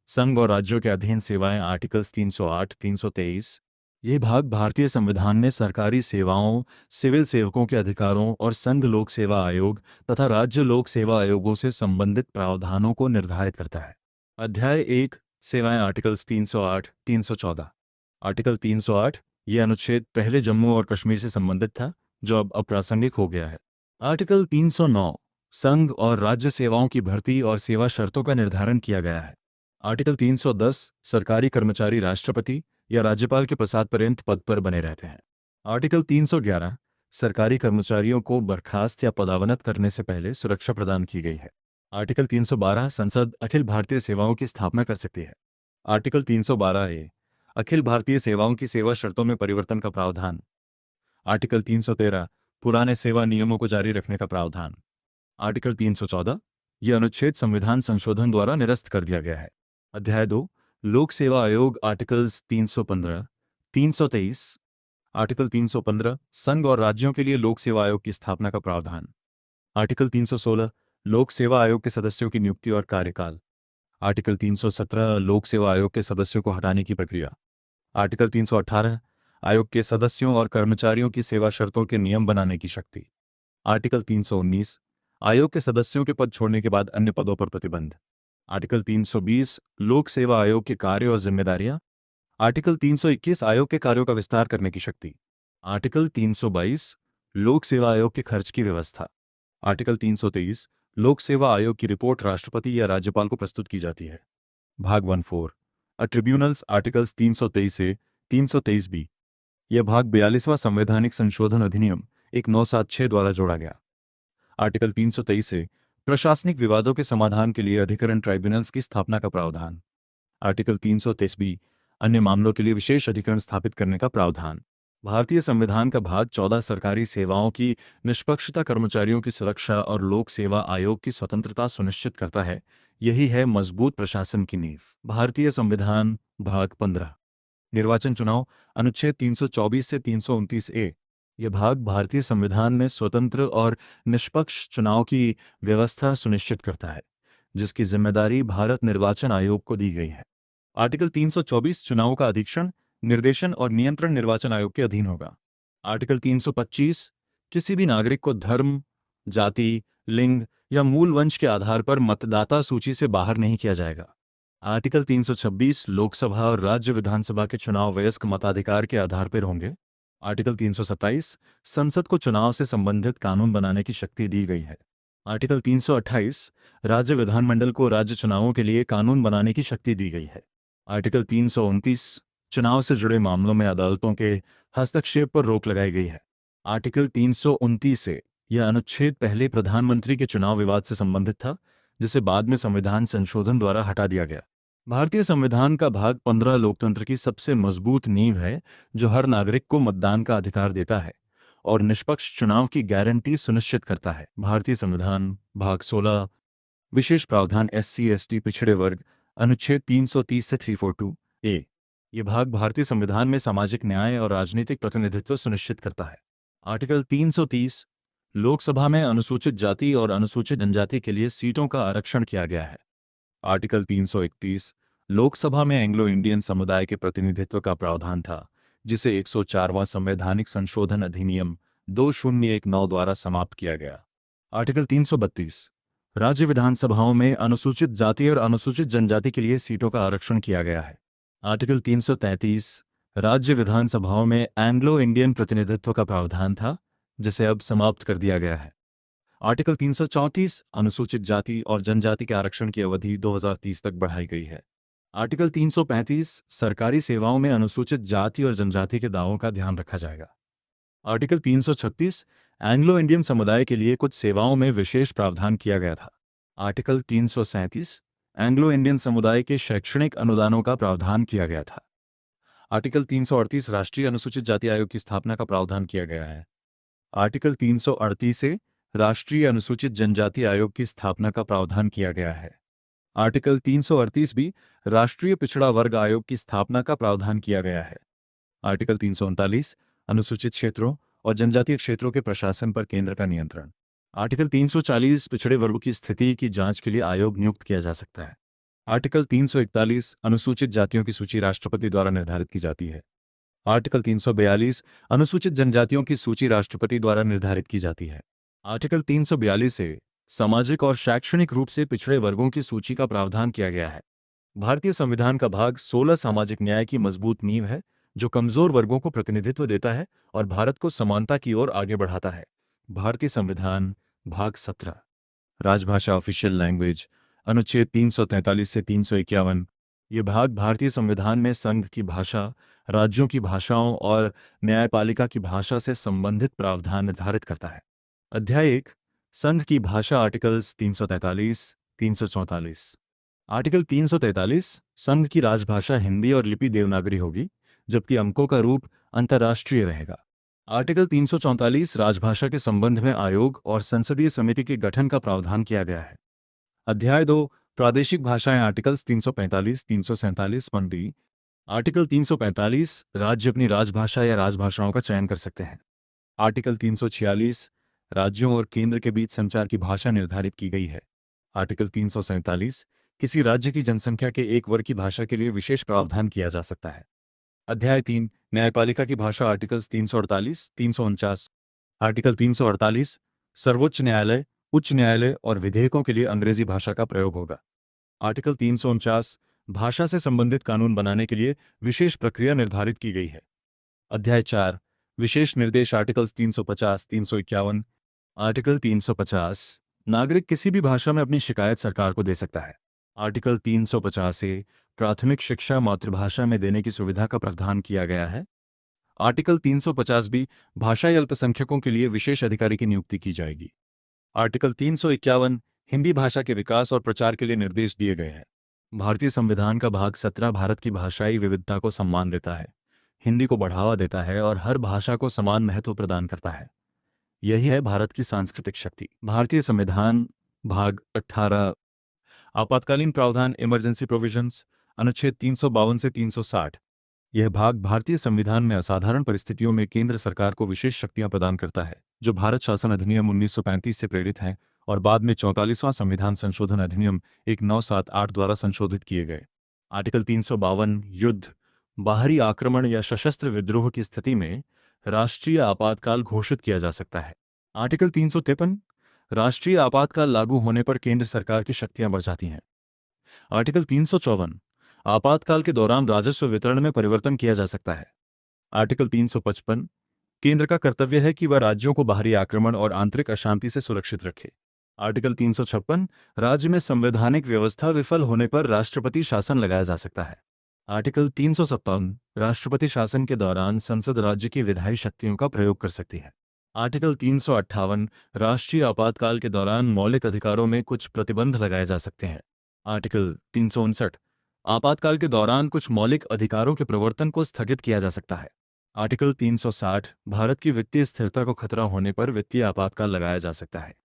संघ और राज्यों के अधीन सेवाएं। आर्टिकल्स 308 323 यह भाग भारतीय संविधान में सरकारी सेवाओं, सिविल सेवकों के अधिकारों और संघ लोक सेवा आयोग तथा राज्य लोक सेवा आयोगों से संबंधित प्रावधानों को निर्धारित करता है। अध्याय 1 सेवाएं। आर्टिकल्स 308 314 आर्टिकल 308 यह अनुच्छेद पहले जम्मू और कश्मीर से संबंधित था, जो अब अप्रासंगिक हो गया है। आर्टिकल 309 संघ और राज्य सेवाओं की भर्ती और सेवा शर्तों का निर्धारण किया गया है। आर्टिकल 310 सरकारी कर्मचारी राष्ट्रपति या राज्यपाल के प्रसाद पर्यंत पद पर बने रहते हैं। आर्टिकल 311 सरकारी कर्मचारियों को बर्खास्त या पदावनत करने से पहले सुरक्षा प्रदान की गई है। आर्टिकल 312 संसद अखिल भारतीय सेवाओं की स्थापना कर सकती है। आर्टिकल 312 अखिल भारतीय सेवाओं की सेवा शर्तों में परिवर्तन का प्रावधान। आर्टिकल 313 पुराने सेवा नियमों को जारी रखने का प्रावधान। आर्टिकल 314 यह अनुच्छेद संविधान संशोधन द्वारा निरस्त कर दिया गया है। अध्याय 2 लोक सेवा आयोग। आर्टिकल्स 315 323 आर्टिकल 315 संघ और राज्यों के लिए लोक सेवा आयोग की स्थापना का प्रावधान। आर्टिकल 316 लोक सेवा आयोग के सदस्यों की नियुक्ति और कार्यकाल। आर्टिकल 317 लोक सेवा आयोग के सदस्यों को हटाने की प्रक्रिया। आर्टिकल 318 आयोग के सदस्यों और कर्मचारियों की सेवा शर्तों के नियम बनाने की शक्ति। आर्टिकल 319 आयोग के सदस्यों के पद छोड़ने के बाद अन्य पदों पर प्रतिबंध। आर्टिकल 320 लोक सेवा आयोग के कार्य और जिम्मेदारियां। आर्टिकल 321 आयोग के कार्यों का विस्तार करने की शक्ति। आर्टिकल 322 लोक सेवा आयोग के खर्च की व्यवस्था। आर्टिकल 323 लोक सेवा आयोग की रिपोर्ट राष्ट्रपति या राज्यपाल को प्रस्तुत की जाती है। भाग 14 ट्रिब्यूनल्स। आर्टिकल्स 323 से 323 बी। यह भाग 42वां संवैधानिक संशोधन अधिनियम 1976 द्वारा जोड़ा गया। आर्टिकल 323 से प्रशासनिक विवादों के समाधान के लिए अधिकरण ट्राइब्यूनल्स की स्थापना का प्रावधान। आर्टिकल 323 बी अन्य मामलों के लिए विशेष अधिकरण स्थापित करने का प्रावधान। भारतीय संविधान का भाग 14 सरकारी सेवाओं की निष्पक्षता, कर्मचारियों की सुरक्षा और लोक सेवा आयोग की स्वतंत्रता सुनिश्चित करता है। यही है मजबूत प्रशासन की नींव। भारतीय संविधान भाग 15 निर्वाचन चुनाव। अनुच्छेद 324 से 329 ए। यह भाग भारतीय संविधान में स्वतंत्र और निष्पक्ष चुनाव की व्यवस्था सुनिश्चित करता है, जिसकी जिम्मेदारी भारत निर्वाचन आयोग को दी गई है। आर्टिकल 324 चुनावों का अधीक्षण, निर्देशन और नियंत्रण निर्वाचन आयोग के अधीन होगा। आर्टिकल 325 किसी भी नागरिक को धर्म, जाति, लिंग या मूल वंश के आधार पर मतदाता सूची से बाहर नहीं किया जाएगा। आर्टिकल 326 लोकसभा और राज्य विधानसभा के चुनाव वयस्क मताधिकार के आधार पर होंगे। आर्टिकल 327 संसद को चुनाव से संबंधित कानून बनाने की शक्ति दी गई है। आर्टिकल 328 राज्य विधानमंडल को राज्य चुनावों के लिए कानून बनाने की शक्ति दी गई है। आर्टिकल 329 चुनाव से जुड़े मामलों में अदालतों के हस्तक्षेप पर रोक लगाई गई है। आर्टिकल 329 से यह अनुच्छेद पहले प्रधानमंत्री के चुनाव विवाद से संबंधित था, जिसे बाद में संविधान संशोधन द्वारा हटा दिया गया। भारतीय संविधान का भाग 15 लोकतंत्र की सबसे मजबूत नींव है, जो हर नागरिक को मतदान का अधिकार देता है और निष्पक्ष चुनाव की गारंटी सुनिश्चित करता है। भारतीय संविधान भाग 16 विशेष प्रावधान SC/ST पिछड़े वर्ग। अनुच्छेद 330 से 342 ए। यह भाग भारतीय संविधान में सामाजिक न्याय और राजनीतिक प्रतिनिधित्व सुनिश्चित करता है। आर्टिकल 330 लोकसभा में अनुसूचित जाति और अनुसूचित जनजाति के लिए सीटों का आरक्षण किया गया है। आर्टिकल 331 लोकसभा में एंग्लो इंडियन समुदाय के प्रतिनिधित्व का प्रावधान था, जिसे 104वां संवैधानिक संशोधन अधिनियम 2019 द्वारा समाप्त किया गया। आर्टिकल 332 राज्य विधानसभाओं में अनुसूचित जाति और अनुसूचित जनजाति के लिए सीटों का आरक्षण किया गया है। आर्टिकल 333 राज्य विधानसभाओं में एंग्लो इंडियन प्रतिनिधित्व का प्रावधान था, जिसे अब समाप्त कर दिया गया है। आर्टिकल 334 अनुसूचित जाति और जनजाति के आरक्षण की अवधि 2030 तक बढ़ाई गई है। आर्टिकल 335 सरकारी सेवाओं में अनुसूचित जाति और जनजाति के दावों का ध्यान रखा जाएगा। आर्टिकल 336 एंग्लो इंडियन समुदाय के लिए कुछ सेवाओं में विशेष प्रावधान किया गया था। आर्टिकल 337 एंग्लो इंडियन समुदाय के शैक्षणिक अनुदानों का प्रावधान किया गया था। आर्टिकल 338 राष्ट्रीय अनुसूचित जाति आयोग की स्थापना का प्रावधान किया गया है। आर्टिकल 338 से राष्ट्रीय अनुसूचित जनजाति आयोग की स्थापना का प्रावधान किया गया है। आर्टिकल 338 भी राष्ट्रीय पिछड़ा वर्ग आयोग की स्थापना का प्रावधान किया गया है। आर्टिकल 339 अनुसूचित क्षेत्रों और जनजातीय क्षेत्रों के प्रशासन पर केंद्र का नियंत्रण। आर्टिकल 340 पिछड़े वर्गों की स्थिति की जांच के लिए आयोग नियुक्त किया जा सकता है। आर्टिकल 341 अनुसूचित जातियों की सूची राष्ट्रपति द्वारा निर्धारित की जाती है। आर्टिकल 342 अनुसूचित जनजातियों की सूची राष्ट्रपति द्वारा निर्धारित की जाती है। आर्टिकल 342 से सामाजिक और शैक्षणिक रूप से पिछड़े वर्गों की सूची का प्रावधान किया गया है। भारतीय संविधान का भाग 16 सामाजिक न्याय की मजबूत नींव है, जो कमजोर वर्गों को प्रतिनिधित्व देता है और भारत को समानता की ओर आगे बढ़ाता है। भारतीय संविधान भाग 17 राजभाषा ऑफिशियल लैंग्वेज। अनुच्छेद 343 से 351 ये भाग भारतीय संविधान में संघ की भाषा, राज्यों की भाषाओं और न्यायपालिका की भाषा से संबंधित प्रावधान निर्धारित करता है। अध्याय 1 संघ की भाषा। आर्टिकल्स 343 344। आर्टिकल 343 संघ की राजभाषा हिंदी और लिपि देवनागरी होगी, जबकि अंकों का रूप अंतर्राष्ट्रीय रहेगा। आर्टिकल 344 राजभाषा के संबंध में आयोग और संसदीय समिति के गठन का प्रावधान किया गया है। अध्याय 2 प्रादेशिक भाषाएं। Articles 345 347 D. आर्टिकल 345 राज्य अपनी राजभाषा या राजभाषाओं का चयन कर सकते हैं। आर्टिकल 346 राज्यों और केंद्र के बीच संचार की भाषा निर्धारित की गई है। आर्टिकल 347 किसी राज्य की जनसंख्या के एक वर्ग की भाषा के लिए विशेष प्रावधान किया जा सकता है। अध्याय 3 न्यायपालिका की भाषा। आर्टिकल्स 348 349। आर्टिकल 348 सर्वोच्च न्यायालय, उच्च न्यायालय और विधेयकों के लिए अंग्रेजी भाषा का प्रयोग होगा। आर्टिकल 349 भाषा से संबंधित कानून बनाने के लिए विशेष प्रक्रिया निर्धारित की गई है। अध्याय 4 विशेष निर्देश आर्टिकल 350 351 आर्टिकल 350 नागरिक किसी भी भाषा में अपनी शिकायत सरकार को दे सकता है। आर्टिकल 350 ए प्राथमिक शिक्षा मातृभाषा में देने की सुविधा का प्रावधान किया गया है। आर्टिकल 350 बी भाषाई अल्पसंख्यकों के लिए विशेष अधिकारी की नियुक्ति की जाएगी। आर्टिकल 351 हिंदी भाषा के विकास और प्रचार के लिए निर्देश दिए गए हैं। भारतीय संविधान का भाग 17 भारत की भाषाई विविधता को सम्मान देता है, हिंदी को बढ़ावा देता है और हर भाषा को समान महत्व प्रदान करता है। यही है भारत की सांस्कृतिक शक्ति। भारतीय संविधान भाग 18 आपातकालीन प्रावधान इमरजेंसी प्रोविजंस अनुच्छेद 352 से 360। यह भाग भारतीय संविधान में असाधारण परिस्थितियों में केंद्र सरकार को विशेष शक्तियां प्रदान करता है, जो भारत शासन अधिनियम 1935 से प्रेरित हैं और बाद में 44वां संविधान संशोधन अधिनियम 1978 द्वारा संशोधित किए गए। आर्टिकल 352 युद्ध, बाहरी आक्रमण या सशस्त्र विद्रोह की स्थिति में राष्ट्रीय आपातकाल घोषित किया जा सकता है। आर्टिकल 353 राष्ट्रीय आपातकाल लागू होने पर केंद्र सरकार की शक्तियां बढ़ जाती हैं। आर्टिकल 354 आपातकाल के दौरान राजस्व वितरण में परिवर्तन किया जा सकता है। आर्टिकल 355 केंद्र का कर्तव्य है कि वह राज्यों को बाहरी आक्रमण और आंतरिक अशांति से सुरक्षित रखे। आर्टिकल 356 राज्य में संवैधानिक व्यवस्था विफल होने पर राष्ट्रपति शासन लगाया जा सकता है। आर्टिकल 357 राष्ट्रपति शासन के दौरान संसद राज्य की विधायी शक्तियों का प्रयोग कर सकती है। आर्टिकल 358 राष्ट्रीय आपातकाल के दौरान मौलिक अधिकारों में कुछ प्रतिबंध लगाए जा सकते हैं। आर्टिकल 359 आपातकाल के दौरान कुछ मौलिक अधिकारों के प्रवर्तन को स्थगित किया जा सकता है। आर्टिकल 360 भारत की वित्तीय स्थिरता को खतरा होने पर वित्तीय आपातकाल लगाया जा सकता है।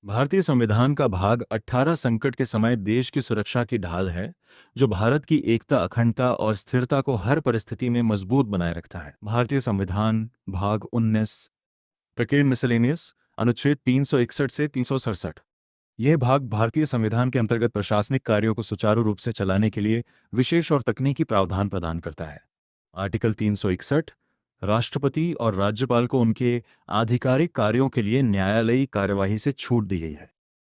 भारतीय संविधान का भाग 18 संकट के समय देश की सुरक्षा की ढाल है, जो भारत की एकता, अखंडता और स्थिरता को हर परिस्थिति में मजबूत बनाए रखता है। भारतीय संविधान भाग 19 प्रकीर्ण मिसलेनियस अनुच्छेद 361 से 367। यह भाग भारतीय संविधान के अंतर्गत प्रशासनिक कार्यों को सुचारू रूप से चलाने के लिए विशेष और तकनीकी प्रावधान प्रदान करता है। आर्टिकल 361 राष्ट्रपति और राज्यपाल को उनके आधिकारिक कार्यों के लिए न्यायालयी कार्यवाही से छूट दी गई है।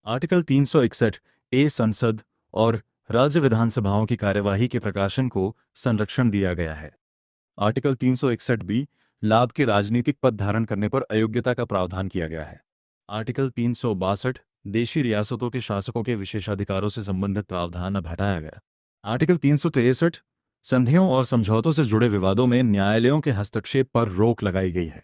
आर्टिकल 361 ए संसद और राज्य विधानसभाओं की कार्यवाही के प्रकाशन को संरक्षण दिया गया है। आर्टिकल 361 बी लाभ के राजनीतिक पद धारण करने पर अयोग्यता का प्रावधान किया गया है। आर्टिकल 362 देशी रियासतों के शासकों के विशेषाधिकारों से संबंधित प्रावधान अब हटाया गया। आर्टिकल 363 संधियों और समझौतों से जुड़े विवादों में न्यायालयों के हस्तक्षेप पर रोक लगाई गई है।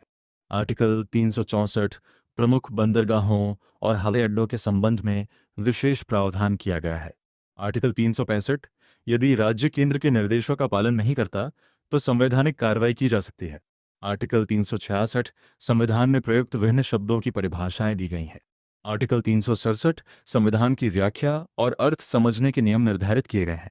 आर्टिकल 364 प्रमुख बंदरगाहों और हवाई अड्डों के संबंध में विशेष प्रावधान किया गया है। आर्टिकल 365 यदि राज्य केंद्र के निर्देशों का पालन नहीं करता तो संवैधानिक कार्रवाई की जा सकती है। आर्टिकल 366 संविधान में प्रयुक्त विभिन्न शब्दों की परिभाषाएं दी गई हैं। आर्टिकल 367 संविधान की व्याख्या और अर्थ समझने के नियम निर्धारित किए गए हैं।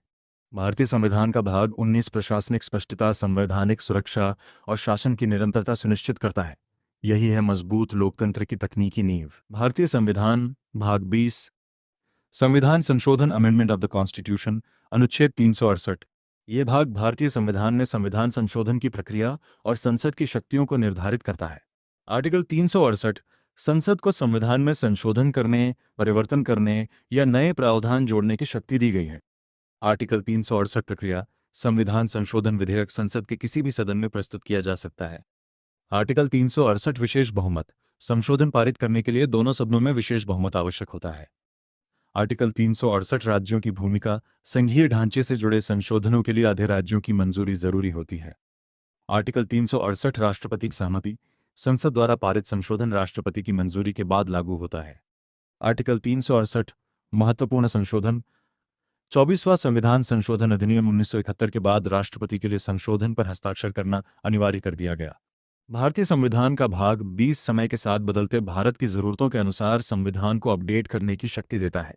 भारतीय संविधान का भाग 19 प्रशासनिक स्पष्टता, संवैधानिक सुरक्षा और शासन की निरंतरता सुनिश्चित करता है। यही है मजबूत लोकतंत्र की तकनीकी नींव। भारतीय संविधान भाग 20 संविधान संशोधन अमेंडमेंट ऑफ द कॉन्स्टिट्यूशन अनुच्छेद 368। यह भाग भारतीय संविधान में संविधान संशोधन की प्रक्रिया और संसद की शक्तियों को निर्धारित करता है। आर्टिकल 368 संसद को संविधान में संशोधन करने, परिवर्तन करने या नए प्रावधान जोड़ने की शक्ति दी गई है। आर्टिकल 368 प्रक्रिया संविधान संशोधन विधेयक संसद के किसी भी सदन में प्रस्तुत किया जा सकता है। आर्टिकल 368 विशेष बहुमत संशोधन पारित करने के लिए दोनों सदनों में विशेष बहुमत आवश्यक होता है। आर्टिकल 368 राज्यों की भूमिका संघीय ढांचे से जुड़े संशोधनों के लिए आधे राज्यों की मंजूरी जरूरी होती है। आर्टिकल 368 राष्ट्रपति की सहमति संसद द्वारा पारित संशोधन राष्ट्रपति की मंजूरी के बाद लागू होता है। आर्टिकल 368 महत्वपूर्ण संशोधन 24वां संविधान संशोधन अधिनियम 1971 के बाद राष्ट्रपति के लिए संशोधन पर हस्ताक्षर करना अनिवार्य कर दिया गया। भारतीय संविधान का भाग 20 समय के साथ बदलते भारत की जरूरतों के अनुसार संविधान को अपडेट करने की शक्ति देता है।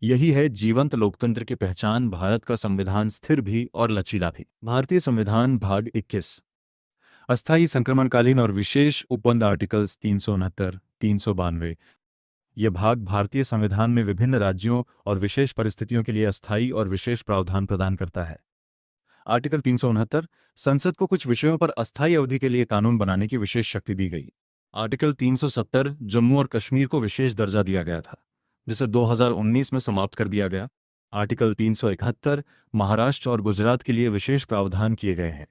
यही है जीवंत लोकतंत्र की पहचान। भारत का संविधान स्थिर भी और लचीला भी। भारतीय संविधान भाग 21 अस्थायी संक्रमणकालीन और विशेष उपबंध आर्टिकल्स 369 392। यह भाग भारतीय संविधान में विभिन्न राज्यों और विशेष परिस्थितियों के लिए अस्थायी और विशेष प्रावधान प्रदान करता है। आर्टिकल 369 संसद को कुछ विषयों पर अस्थायी अवधि के लिए कानून बनाने की विशेष शक्ति दी गई। आर्टिकल 370 जम्मू और कश्मीर को विशेष दर्जा दिया गया था, जिसे 2019 में समाप्त कर दिया गया। आर्टिकल 371 महाराष्ट्र और गुजरात के लिए विशेष प्रावधान किए गए हैं।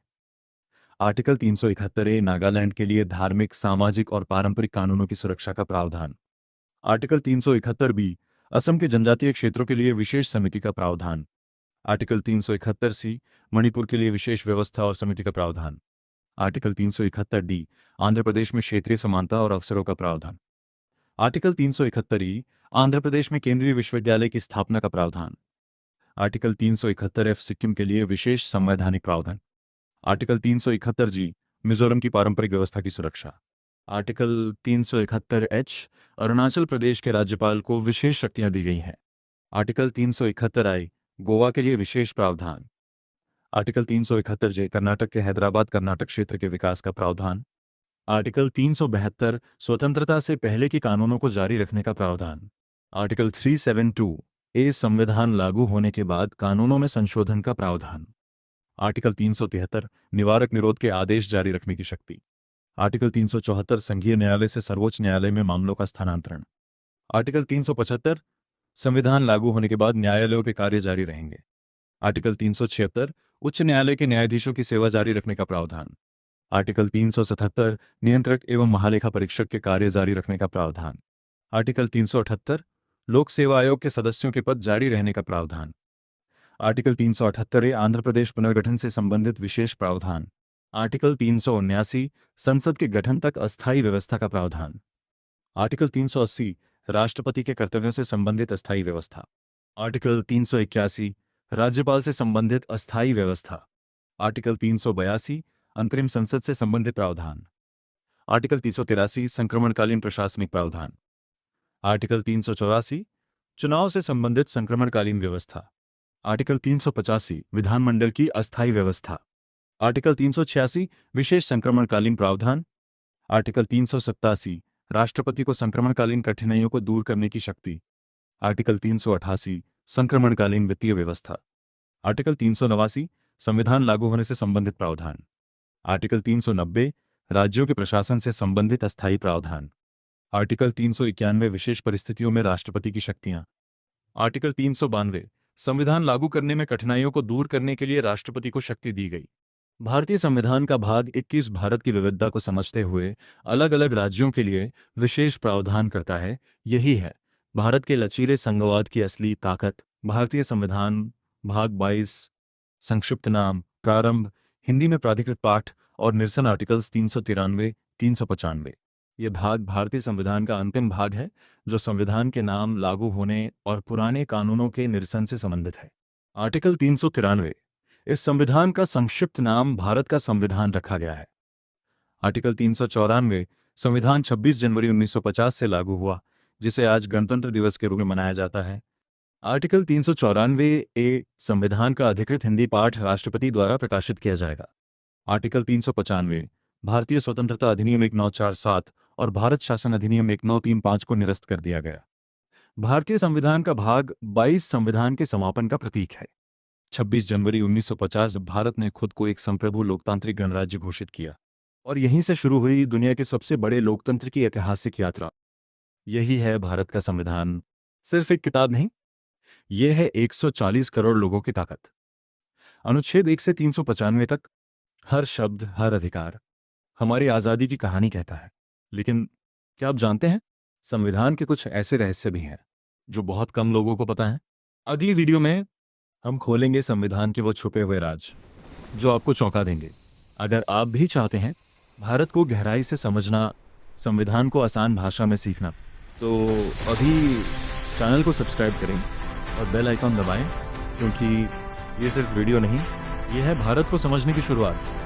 आर्टिकल 371 नागालैंड के लिए धार्मिक, सामाजिक और पारंपरिक कानूनों की सुरक्षा का प्रावधान। आर्टिकल 371 असम के जनजातीय क्षेत्रों के लिए विशेष समिति का प्रावधान। आर्टिकल 371 मणिपुर के लिए विशेष व्यवस्था और समिति का प्रावधान। आर्टिकल 371 आंध्र प्रदेश में क्षेत्रीय समानता और अवसरों का प्रावधान। आर्टिकल 371 आंध्र प्रदेश में केंद्रीय विश्वविद्यालय की स्थापना का प्रावधान। आर्टिकल 371 सिक्किम के लिए विशेष संवैधानिक प्रावधान। आर्टिकल 371 मिजोरम की पारंपरिक व्यवस्था की सुरक्षा। आर्टिकल 371 अरुणाचल प्रदेश के राज्यपाल को विशेष शक्तियां दी गई हैं। आर्टिकल 371 गोवा के लिए विशेष प्रावधान। आर्टिकल 371 कर्नाटक के हैदराबाद कर्नाटक क्षेत्र के विकास का प्रावधान। आर्टिकल 372 स्वतंत्रता से पहले के कानूनों को जारी रखने का प्रावधान। आर्टिकल 372 संविधान लागू होने के बाद कानूनों में संशोधन का प्रावधान। आर्टिकल 373 निवारक निरोध के आदेश जारी रखने की शक्ति। आर्टिकल 374 संघीय न्यायालय से सर्वोच्च न्यायालय में मामलों का स्थानांतरण। आर्टिकल 375 संविधान लागू होने के बाद न्यायालयों के कार्य जारी रहेंगे। आर्टिकल 376 उच्च न्यायालय के न्यायाधीशों की सेवा जारी रखने का प्रावधान। आर्टिकल 377 नियंत्रक एवं महालेखा परीक्षक के कार्य जारी रखने का प्रावधान। आर्टिकल 378 लोक सेवा आयोग के सदस्यों के पद जारी रहने का प्रावधान। आर्टिकल 378 आंध्र प्रदेश पुनर्गठन से संबंधित विशेष प्रावधान। आर्टिकल 379 संसद के गठन तक अस्थायी व्यवस्था का प्रावधान। आर्टिकल 380 राष्ट्रपति के कर्तव्यों से संबंधित अस्थायी व्यवस्था। आर्टिकल 381 राज्यपाल से संबंधित अस्थायी व्यवस्था। आर्टिकल 382 अंतरिम संसद से संबंधित प्रावधान। आर्टिकल 383 संक्रमणकालीन प्रशासनिक प्रावधान। आर्टिकल 384 चुनाव से संबंधित संक्रमणकालीन व्यवस्था। आर्टिकल 385 विधानमंडल की अस्थायी व्यवस्था। आर्टिकल 386 विशेष संक्रमणकालीन प्रावधान। आर्टिकल 387 राष्ट्रपति को संक्रमणकालीन कठिनाइयों को दूर करने की शक्ति। आर्टिकल 388 संक्रमणकालीन वित्तीय व्यवस्था। आर्टिकल 389 संविधान लागू होने से संबंधित प्रावधान। आर्टिकल 390 राज्यों के प्रशासन से संबंधित अस्थायी प्रावधान। आर्टिकल 391 विशेष परिस्थितियों में राष्ट्रपति की शक्तियां। आर्टिकल 392 संविधान लागू करने में कठिनाइयों को दूर करने के लिए राष्ट्रपति को शक्ति दी गई। भारतीय संविधान का भाग 21 भारत की विविधता को समझते हुए अलग अलग राज्यों के लिए विशेष प्रावधान करता है। यही है भारत के लचीले संघवाद की असली ताकत। भारतीय संविधान भाग 22 संक्षिप्त नाम प्रारंभ हिंदी में प्राधिकृत पाठ और निरसन आर्टिकल्स 393 395। यह भाग भारतीय संविधान का अंतिम भाग है जो संविधान के नाम लागू होने और पुराने कानूनों के निरसन से संबंधित है। आर्टिकल 393 इस संविधान का संक्षिप्त नाम भारत का संविधान रखा गया है। आर्टिकल 394 संविधान 26 जनवरी 1950 से लागू हुआ जिसे आज गणतंत्र दिवस के रूप में मनाया जाता है। आर्टिकल 394 संविधान का अधिकृत हिंदी पाठ राष्ट्रपति द्वारा प्रकाशित किया जाएगा। आर्टिकल 395 भारतीय स्वतंत्रता अधिनियम 1947 और भारत शासन अधिनियम 1935 को निरस्त कर दिया गया। भारतीय संविधान का भाग 22 संविधान के समापन का प्रतीक है। 26 जनवरी 1950 जब भारत ने खुद को एक संप्रभु लोकतांत्रिक गणराज्य घोषित किया और यहीं से शुरू हुई दुनिया के सबसे बड़े लोकतंत्र की ऐतिहासिक यात्रा। यही है भारत का संविधान। सिर्फ एक किताब नहीं, यह है 140 करोड़ लोगों की ताकत। अनुच्छेद 1 से 395 तक हर शब्द, हर अधिकार हमारी आज़ादी की कहानी कहता है। लेकिन क्या आप जानते हैं संविधान के कुछ ऐसे रहस्य भी हैं जो बहुत कम लोगों को पता है। अगली वीडियो में हम खोलेंगे संविधान के वो छुपे हुए राज जो आपको चौंका देंगे। अगर आप भी चाहते हैं भारत को गहराई से समझना, संविधान को आसान भाषा में सीखना, तो अभी चैनल को सब्सक्राइब करें और बेल आइकॉन दबाएं, क्योंकि ये सिर्फ वीडियो नहीं, ये है भारत को समझने की शुरुआत।